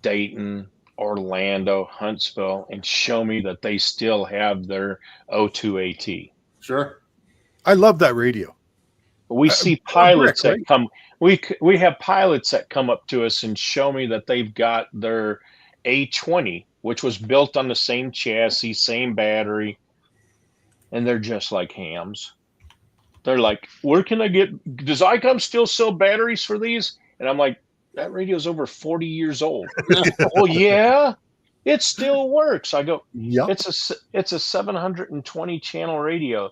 Dayton, Orlando, Huntsville, and show me that they still have their O2AT. Sure. I love that radio. We see pilots that come. We have pilots that come up to us and show me that they've got their A20, which was built on the same chassis, same battery, and they're just like hams. They're like, where can I get? Does Icom still sell batteries for these? And I'm like, that radio's over 40 years old. Oh yeah, it still works. I go, yep. It's a 720 channel radio.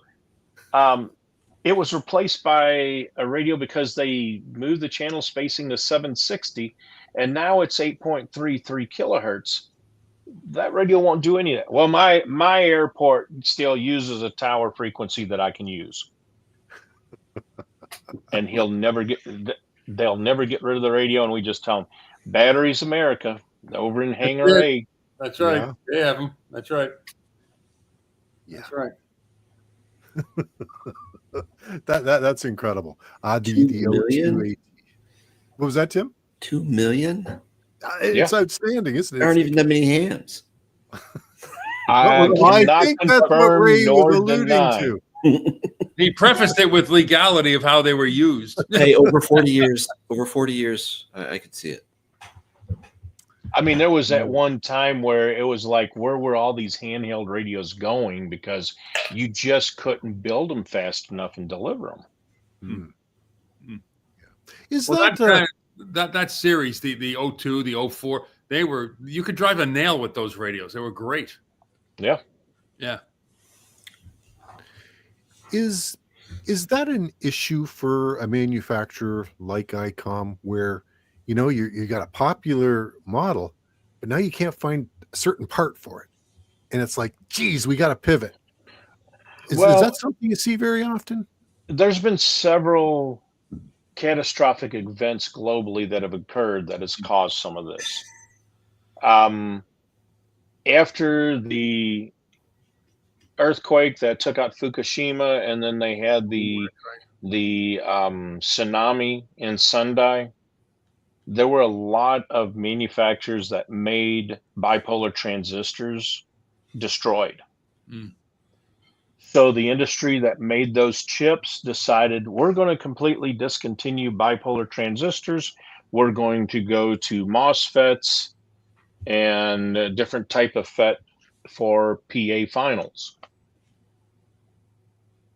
It was replaced by a radio because they moved the channel spacing to 760, and now it's 8.33 kilohertz. That radio won't do any of that. Well, my airport still uses a tower frequency that I can use, and they'll never get rid of the radio. And we just tell them, Batteries America over in Hangar A. That's right. Yeah. They have them. That's right. Yeah. That's right. That's incredible. The 2 million? O2AT. What was that, Tim? 2 million? It's outstanding, isn't it? There aren't even that many hams. I I cannot think that's what confirm Ray was nor alluding deny. to. He prefaced it with legality of how they were used. Hey, over 40 years, I could see it. I mean, there was at one time where it was like, where were all these handheld radios going? Because you just couldn't build them fast enough and deliver them. Is Well, that that series, the 02, the 04, you could drive a nail with those radios. They were great. Yeah. Yeah. is that an issue for a manufacturer like Icom, where you got a popular model, but now you can't find a certain part for it, and it's like, geez, we got to pivot. Is that something you see very often? There's been several catastrophic events globally that have occurred that has caused some of this. After the earthquake that took out Fukushima, and then they had the tsunami in Sendai, there were a lot of manufacturers that made bipolar transistors destroyed. So the industry that made those chips decided, we're going to completely discontinue bipolar transistors. We're going to go to MOSFETs and a different type of FET for PA finals.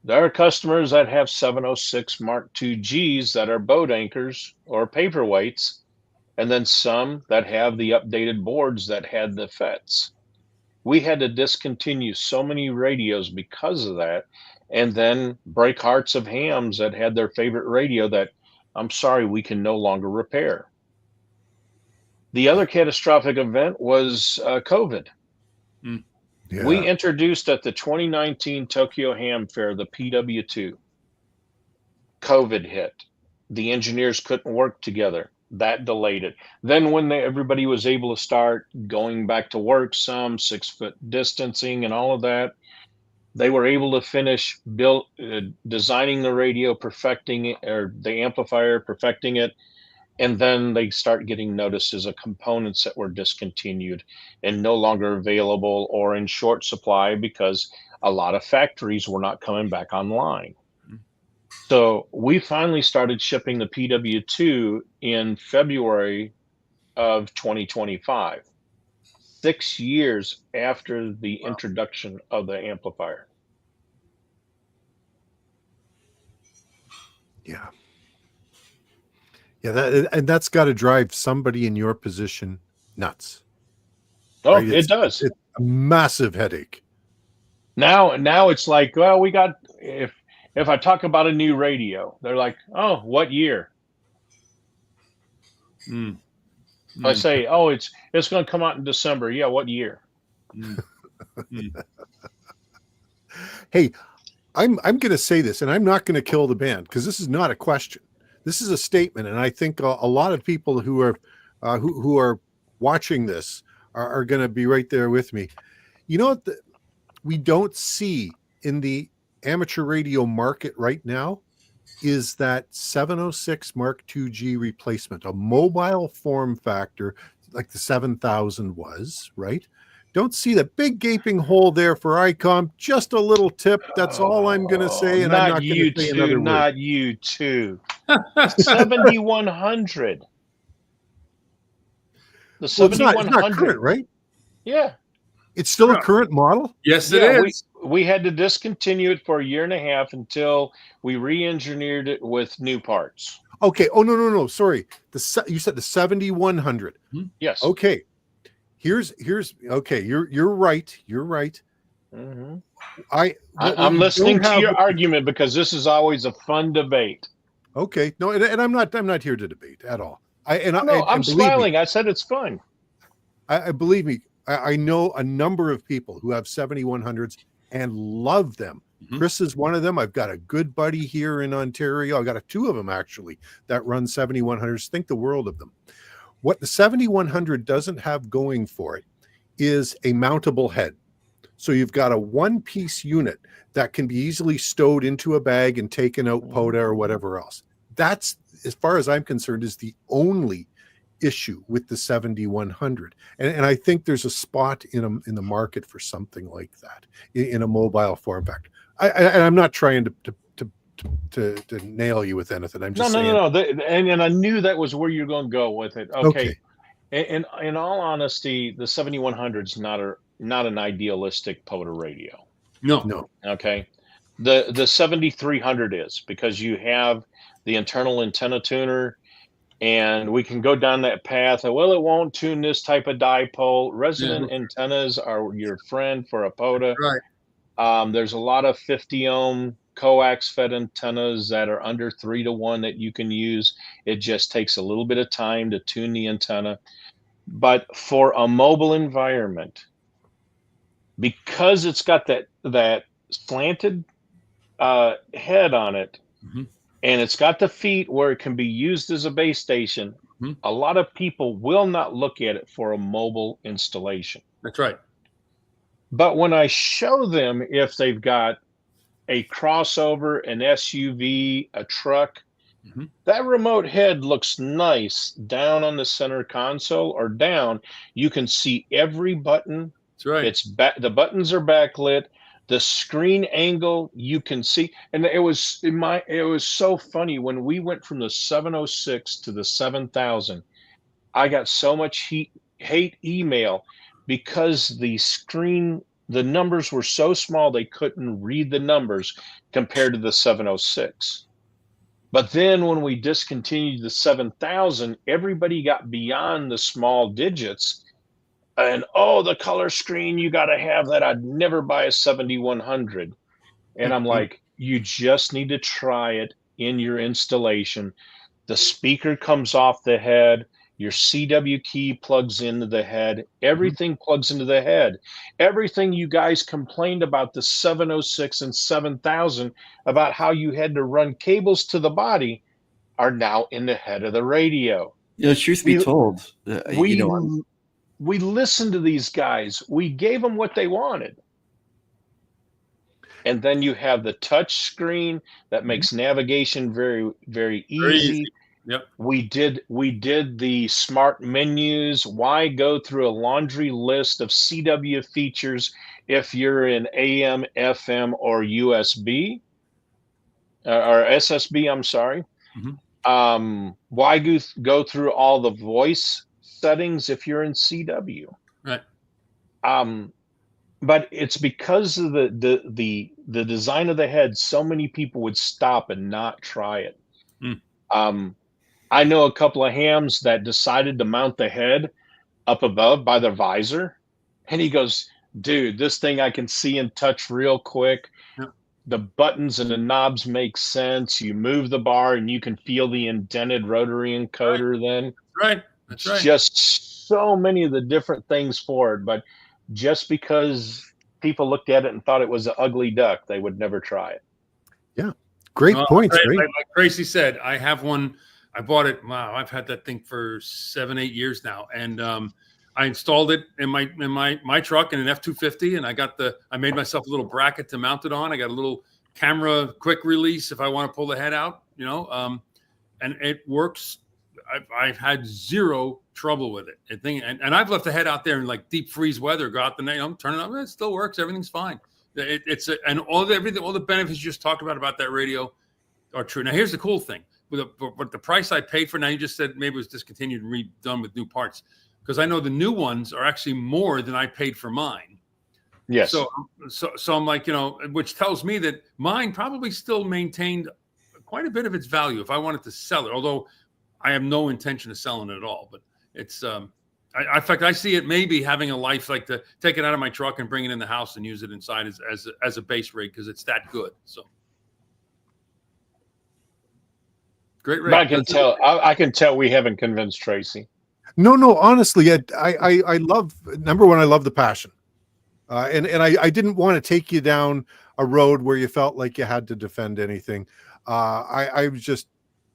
There are customers that have 706 Mark II Gs that are boat anchors or paperweights, and then some that have the updated boards that had the FETs. We had to discontinue so many radios because of that, and then break hearts of hams that had their favorite radio that, I'm sorry, we can no longer repair. The other catastrophic event was COVID. Yeah. We introduced at the 2019 Tokyo Ham Fair the PW2. COVID hit. The engineers couldn't work together. That delayed it. Then when everybody was able to start going back to work, some 6-foot distancing and all of that, they were able to finish designing the radio, perfecting it, or the amplifier, perfecting it. And then they start getting notices of components that were discontinued and no longer available or in short supply because a lot of factories were not coming back online. So we finally started shipping the PW2 in February of 2025, 6 years after the introduction of the amplifier. Yeah. Yeah, that's got to drive somebody in your position nuts. Oh, right? it does. It's a massive headache. Now it's like, well, we got, if I talk about a new radio, they're like, oh, what year? I say, oh, it's going to come out in December. Yeah, what year? Hey, I'm going to say this, and I'm not going to kill the band, because this is not a question. This is a statement, and I think a lot of people who are watching this are going to be right there with me. You know what we don't see in the amateur radio market right now is that 706 Mark II-G replacement, a mobile form factor like the 7000 was, right? Don't see the big gaping hole there for Icom. Just a little tip. That's all I'm going to say, and I'm not going to say another word. Not you too. 7100. The 7100, it's not current, right? Yeah, it's still a current model. Yes, it is. We had to discontinue it for a year and a half until we re-engineered it with new parts. Okay. Oh no. Sorry. You said the 7100. Yes. Okay. Here's okay. You're right. You're right. Mm-hmm. I'm listening to your argument because this is always a fun debate. Okay. No, and I'm not here to debate at all. I'm smiling. I said it's fun. I believe me. I know a number of people who have 7100s and love them. Chris is one of them. I've got a good buddy here in Ontario. I've got two of them actually that run 7100s. Think the world of them. What the 7100 doesn't have going for it is a mountable head. So you've got a one-piece unit that can be easily stowed into a bag and taken out POTA or whatever else. That's, as far as I'm concerned, is the only issue with the 7100, and I think there's a spot in the market for something like that in a mobile form factor. I'm not trying to nail you with anything. I'm just saying. No. And I knew that was where you're going to go with it. Okay. And in all honesty, the 7100 is not an idealistic POTA radio. No. Okay. The 7300 is, because you have the internal antenna tuner, and we can go down that path. Well, it won't tune this type of dipole. Resonant antennas are your friend for a POTA. Right. There's a lot of 50 ohm coax fed antennas that are under 3-to-1 that you can use. It just takes a little bit of time to tune the antenna. But for a mobile environment, because it's got that slanted head on it, and it's got the feet where it can be used as a base station, a lot of people will not look at it for a mobile installation. That's right. But when I show them, if they've got a crossover, an SUV, a truck, that remote head looks nice down on the center console, or down. You can see every button. That's right. The buttons are backlit. The screen angle you can see, and it was so funny when we went from the 706 to the 7000. I got so much hate email because the numbers were so small they couldn't read the numbers compared to the 706. But then when we discontinued the 7000, everybody got beyond the small digits. And the color screen, you got to have that. I'd never buy a 7100. And I'm like, you just need to try it in your installation. The speaker comes off the head. Your CW key plugs into the head. Everything plugs into the head. Everything you guys complained about the 706 and 7000 about how you had to run cables to the body are now in the head of the radio. Truth be told, we listened to these guys. We gave them what they wanted. And then you have the touch screen that makes navigation very, very easy. Yep. We did the smart menus. Why go through a laundry list of CW features if you're in AM, FM, or USB or SSB? I'm sorry. Why go through all the voice settings if you're in CW? Right. But it's because of the design of the head. So many people would stop and not try it. I know a couple of hams that decided to mount the head up above by the visor, and he goes, "Dude, this thing I can see and touch real quick. The buttons and the knobs make sense. You move the bar and you can feel the indented rotary encoder." Then That's right. Just so many of the different things for it, but just because people looked at it and thought it was an ugly duck, they would never try it. Yeah, great points. Great. Like Tracy said, I have one. I bought it. Wow, I've had that thing for 7-8 years now, and I installed it in my truck in an F-250, and I made myself a little bracket to mount it on. I got a little camera quick release if I want to pull the head out, and it works. I've had zero trouble with it. And I've left the head out there in like deep freeze weather. Go out the night, turn it on. It still works. Everything's fine. And all the benefits you just talked about that radio are true. Now here's the cool thing. But the price I paid for, now you just said maybe it was discontinued and redone with new parts, because I know the new ones are actually more than I paid for mine. Yes. So I'm like, which tells me that mine probably still maintained quite a bit of its value if I wanted to sell it. Although I have no intention of selling it at all. But it's in fact, I see it maybe having a life, like to take it out of my truck and bring it in the house and use it inside as a base rig, because it's that good. So. Great rig. I can tell we haven't convinced Tracy. No, honestly, I love, number one, I love the passion. And I didn't want to take you down a road where you felt like you had to defend anything. I was just,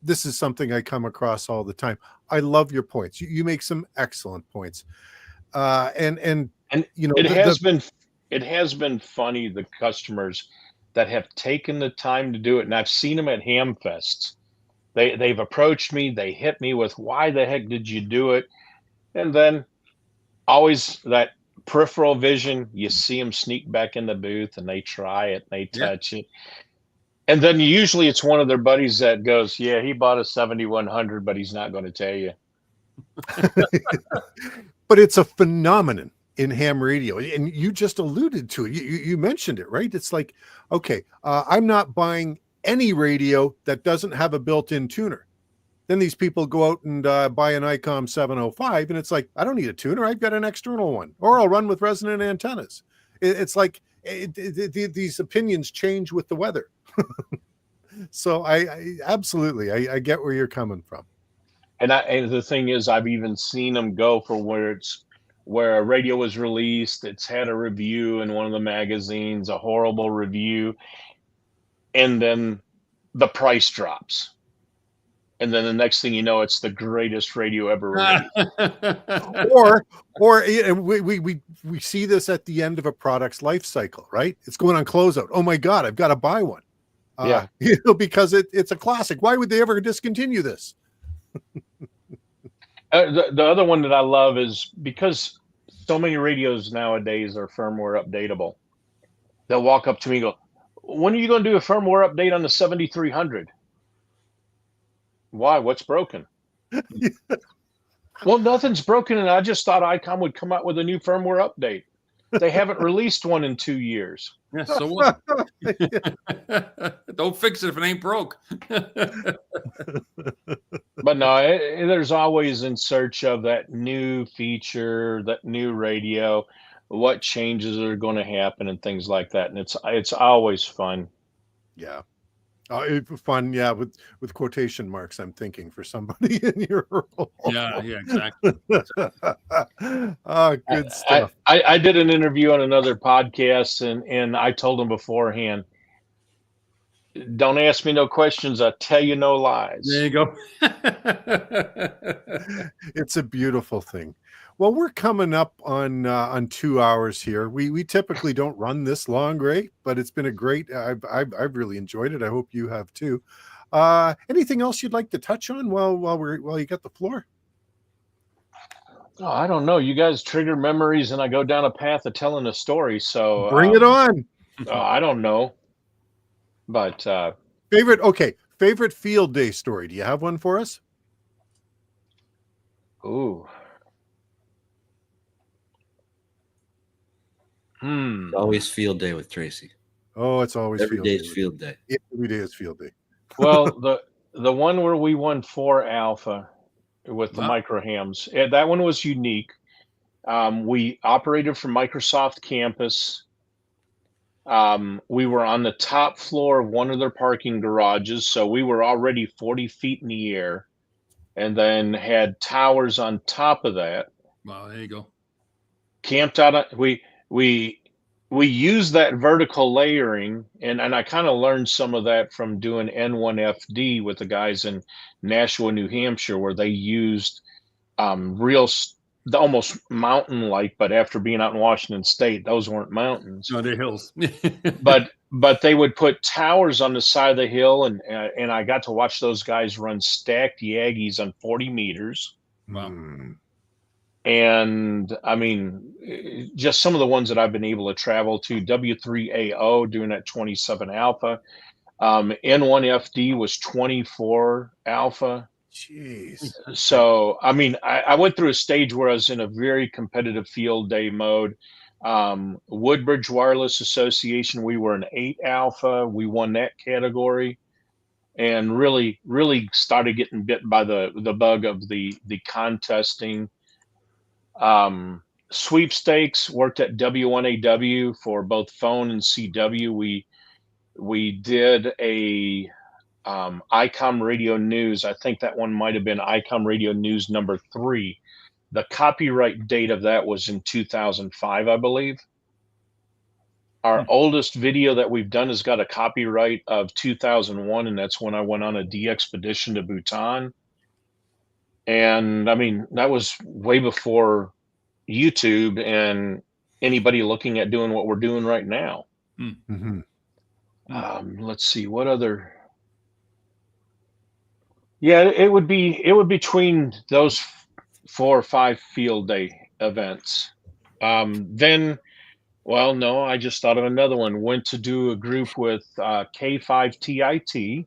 this is something I come across all the time. I love your points. You make some excellent points. And it has been funny, the customers that have taken the time to do it. And I've seen them at ham fests. they've approached me, they hit me with, why the heck did you do it? And then always that peripheral vision, you see them sneak back in the booth and they try it, they Yeah. touch it. And then usually it's one of their buddies that goes, yeah, he bought a 7100, but he's not going to tell you. But it's a phenomenon in ham radio, and you just alluded to it. You mentioned it, right? It's like, okay, I'm not buying any radio that doesn't have a built-in tuner. Then these people go out and buy an Icom 705, and it's like, I don't need a tuner. I've got an external one, or I'll run with resonant antennas. It's like these opinions change with the weather. So I absolutely, I get where you're coming from. And the thing is, I've even seen them go for where a radio was released. It's had a review in one of the magazines, a horrible review, and then the price drops. And then the next thing you know, it's the greatest radio ever released. or we see this at the end of a product's life cycle, right? It's going on closeout. Oh my God, I've got to buy one. Yeah. Because it's a classic. Why would they ever discontinue this? The other one that I love is because so many radios nowadays are firmware updatable. They'll walk up to me and go, when are you going to do a firmware update on the 7300? Why? What's broken? Well, nothing's broken, and I just thought Icom would come out with a new firmware update. They haven't released one in 2 years. Yeah, so what? Don't fix it if it ain't broke. But no, there's always in search of that new feature, that new radio, what changes are going to happen, and things like that. And it's always fun. Yeah. Fun, yeah, with quotation marks, I'm thinking, for somebody in your role. Yeah, exactly. Oh, good stuff. I did an interview on another podcast, and I told them beforehand, don't ask me no questions. I'll tell you no lies. There you go. It's a beautiful thing. Well, we're coming up on 2 hours here. We typically don't run this long, Ray, but it's been a great. I've really enjoyed it. I hope you have too. Anything else you'd like to touch on while you got the floor? Oh, I don't know. You guys trigger memories, and I go down a path of telling a story. So Bring it on. I don't know, but favorite field day story. Do you have one for us? Ooh. Always field day with Tracy. Oh, it's always Every field day day. is field day. Every day is field day. Well, the one where we won 4 alpha with the microhams, that one was unique. We operated from Microsoft campus. We were on the top floor of one of their parking garages, so we were already 40 feet in the air, and then had towers on top of that. Wow, there you go. Camped out. We used that vertical layering, and I kind of learned some of that from doing N9JA with the guys in Nashua, New Hampshire, where they used almost mountain-like, but after being out in Washington State, those weren't mountains. No, they're hills. but they would put towers on the side of the hill, and I got to watch those guys run stacked Yagis on 40 meters. Wow. And I mean, just some of the ones that I've been able to travel to. W3AO doing that 27 alpha. N9FD was 24 alpha. Jeez. So, I mean, I went through a stage where I was in a very competitive field day mode. Woodbridge Wireless Association, we were an 8 alpha. We won that category, and really, really started getting bit by the bug of the contesting. Sweepstakes, worked at W1AW for both phone and CW. We did a Icom Radio News. I think that one might have been Icom Radio News number 3. The copyright date of that was in 2005, I believe. Our oldest video that we've done has got a copyright of 2001, and that's when I went on a de-expedition to Bhutan. And I mean, that was way before YouTube and anybody looking at doing what we're doing right now. Mm-hmm. Let's see, what other. Yeah, it would be between those 4 or 5 field day events. Then, well, no, I just thought of another one. Went to do a group with K5TIT.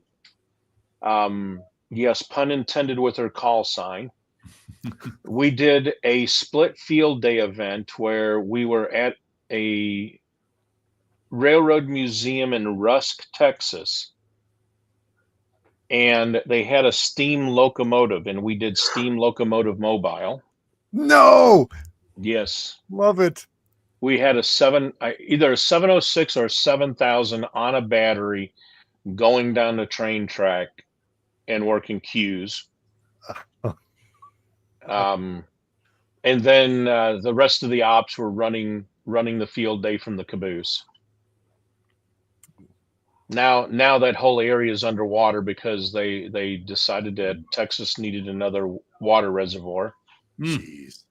Yes, pun intended with her call sign. We did a split field day event where we were at a railroad museum in Rusk, Texas, and they had a steam locomotive, and we did steam locomotive mobile. No, Yes, love it. we had either a 706 or 7000 on a battery going down the train track and working queues. And then the rest of the ops were running the field day from the caboose. Now that whole area is underwater because they decided that Texas needed another water reservoir. Jeez.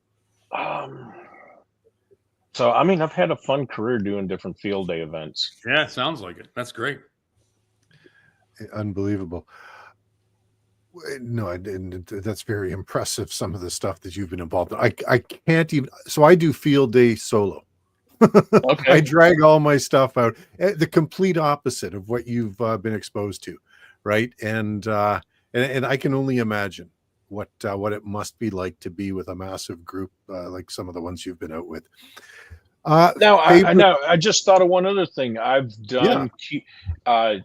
So I mean, I've had a fun career doing different field day events. Yeah, sounds like it. That's great. Unbelievable. No, I didn't. That's very impressive. Some of the stuff that you've been involved in. I can't even. So I do field day solo. Okay. I drag all my stuff out. The complete opposite of what you've been exposed to, right? And I can only imagine what it must be like to be with a massive group like some of the ones you've been out with. Now, I just thought of one other thing. I've done. Yeah.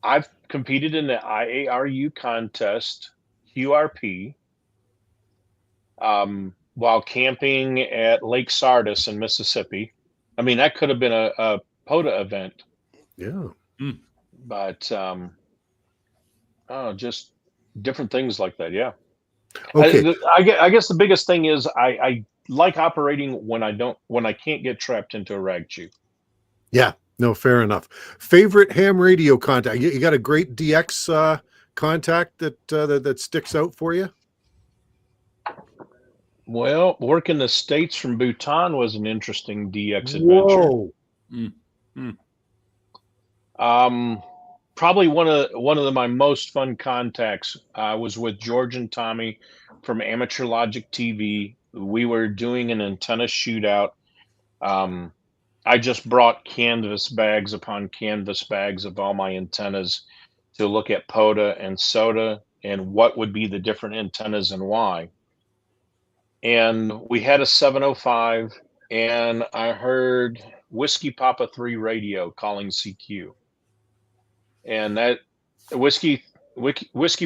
I've competed in the IARU contest, QRP, while camping at Lake Sardis in Mississippi. I mean, that could have been a POTA event. Yeah. But, just different things like that. Yeah. Okay. I guess the biggest thing is I like operating when I can't get trapped into a rag chew. Yeah. No, fair enough. Favorite ham radio contact? You got a great DX contact that sticks out for you? Well, working the States from Bhutan was an interesting DX adventure. Whoa. Probably one of my most fun contacts was with George and Tommy from Amateur Logic TV. We were doing an antenna shootout. I just brought canvas bags upon canvas bags of all my antennas to look at POTA and SOTA and what would be the different antennas and why. And we had a 705, and I heard Whiskey Papa 3 radio calling CQ. And that Whiskey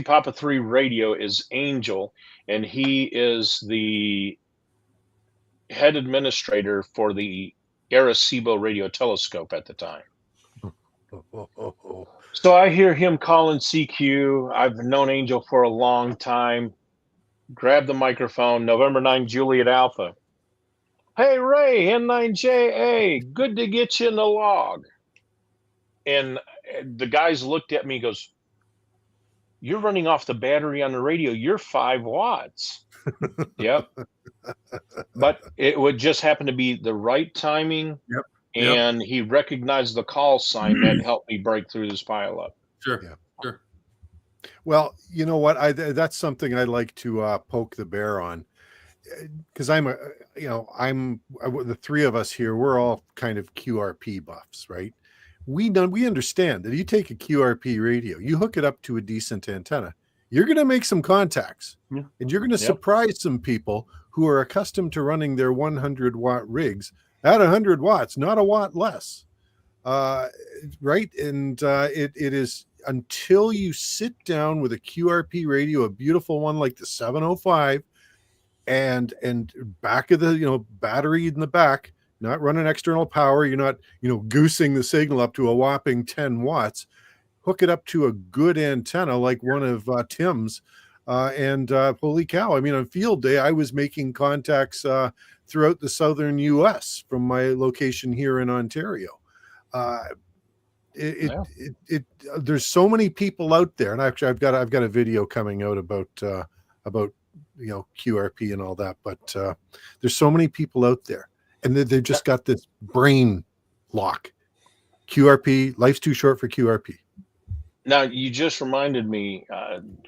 Papa 3 radio is Angel, and he is the head administrator for the Arecibo radio telescope at the time. So I hear him calling CQ. I've known Angel for a long time. Grab the microphone, November 9 Juliet Alpha. Hey, Ray, N9JA, good to get you in the log. And the guys looked at me and goes, you're running off the battery on the radio. You're 5 watts. Yep. But it would just happen to be the right timing. Yep. And he recognized the call sign that helped me break through this pileup. Sure. Yeah. Sure. Well, you know what? That's something I like to poke the bear on, because the three of us here, we're all kind of QRP buffs, right? We understand that you take a QRP radio, you hook it up to a decent antenna, you're going to make some contacts, and you're going to surprise some people who are accustomed to running their 100-watt rigs at 100 watts, not a watt less, right? And it is until you sit down with a QRP radio, a beautiful one like the 705, and back of the battery in the back, not running external power, you're not goosing the signal up to a whopping 10 watts, hook it up to a good antenna like one of Tim's, and holy cow, I mean, on field day I was making contacts throughout the southern US from my location here in Ontario. There's so many people out there, and actually I've got a video coming out about QRP and all that, but there's so many people out there, and they've just got this brain lock. QRP, life's too short for QRP. Now, you just reminded me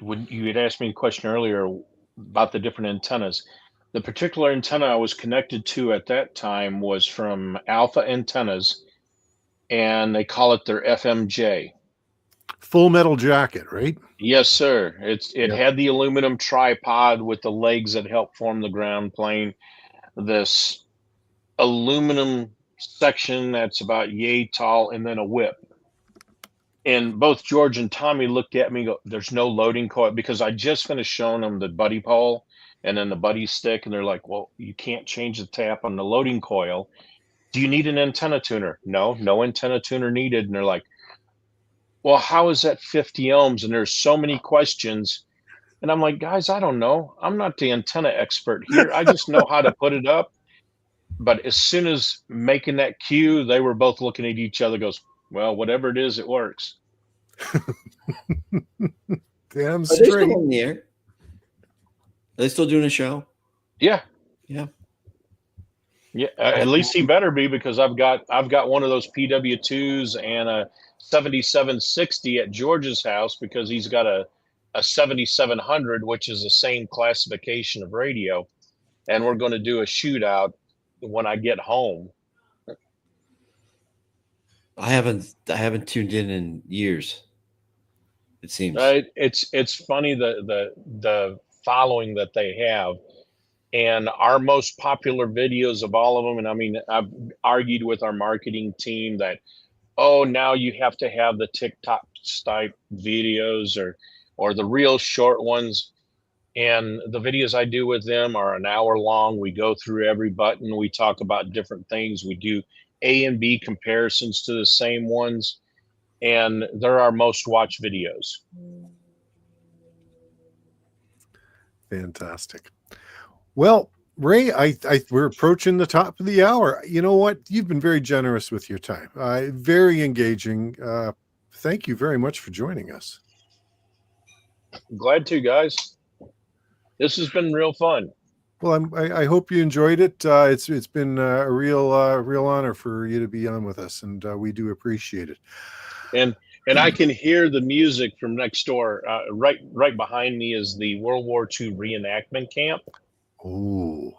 when you had asked me a question earlier about the different antennas. The particular antenna I was connected to at that time was from Alpha Antennas, and they call it their FMJ. Full Metal Jacket, right? Yes, sir. It Yep. had the aluminum tripod with the legs that help form the ground plane. This aluminum section that's about yay tall, and then a whip. And both George and Tommy looked at me and go, "There's no loading coil," because I just finished showing them the buddy pole and then the buddy stick, and they're like, "Well, you can't change the tap on the loading coil. Do you need an antenna tuner?" No, no antenna tuner needed. And they're like, "Well, how is that 50 ohms?" And there's so many questions. And I'm like, "Guys, I don't know. I'm not the antenna expert here. I just know how to put it up." But as soon as making that cue, they were both looking at each other, goes, "Well, whatever it is, it works." Damn Are they still straight. on the air? Are they still doing a show? Yeah. Yeah. Yeah, at least he better be, because I've got one of those PW2s and a 7760 at George's house, because he's got a 7700, which is the same classification of radio, and we're going to do a shootout when I get home. I haven't tuned in years. It seems. It's funny the following that they have. And our most popular videos of all of them, and I mean, I've argued with our marketing team that, oh, now you have to have the TikTok type videos or the real short ones. And the videos I do with them are an hour long. We go through every button. We talk about different things. We do A and B comparisons to the same ones. And they're our most watched videos. Fantastic. Well, Ray, we're approaching the top of the hour. You know what? You've been very generous with your time. Very engaging. Thank you very much for joining us. Glad to, guys. This has been real fun. Well, I hope you enjoyed it. It's been a real honor for you to be on with us, and we do appreciate it. And I can hear the music from next door. Right behind me is the World War II reenactment camp. Oh.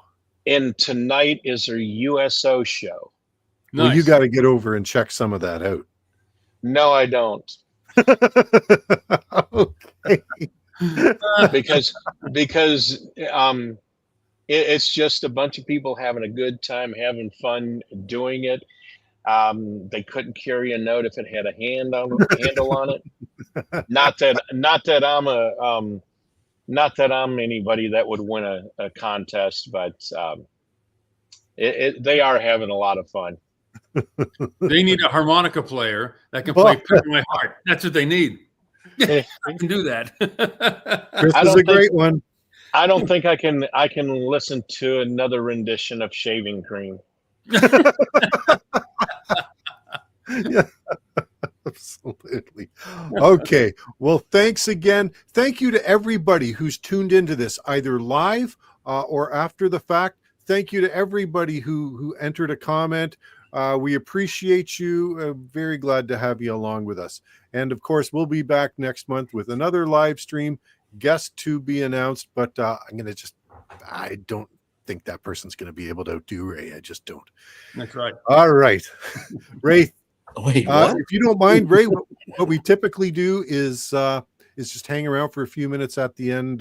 And tonight is their USO show. Nice. Well, you Nice. got to get over and check some of that out. No, I don't. Okay. because it's just a bunch of people having a good time, having fun doing it. They couldn't carry a note if it had a handle on it. Not that I'm anybody that would win a contest, but they are having a lot of fun. They need a harmonica player that can play "Pick My Heart." That's what they need. I can do that. Chris is a great one. I don't think I can listen to another rendition of Shaving Cream. Yeah, absolutely. Okay. Well, thanks again. Thank you to everybody who's tuned into this, either live or after the fact. Thank you to everybody who entered a comment. We appreciate you. Very glad to have you along with us. And of course, we'll be back next month with another live stream, guest to be announced. But I don't think that person's going to be able to outdo Ray. I just don't. That's right. All right. Ray, Wait, what? if you don't mind, Ray, what we typically do is just hang around for a few minutes at the end,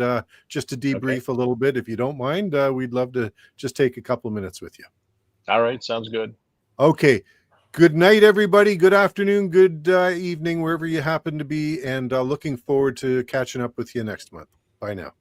just to debrief a little bit. If you don't mind, we'd love to just take a couple of minutes with you. All right. Sounds good. Okay. Good night, everybody. Good afternoon. Good evening, wherever you happen to be. And looking forward to catching up with you next month. Bye now.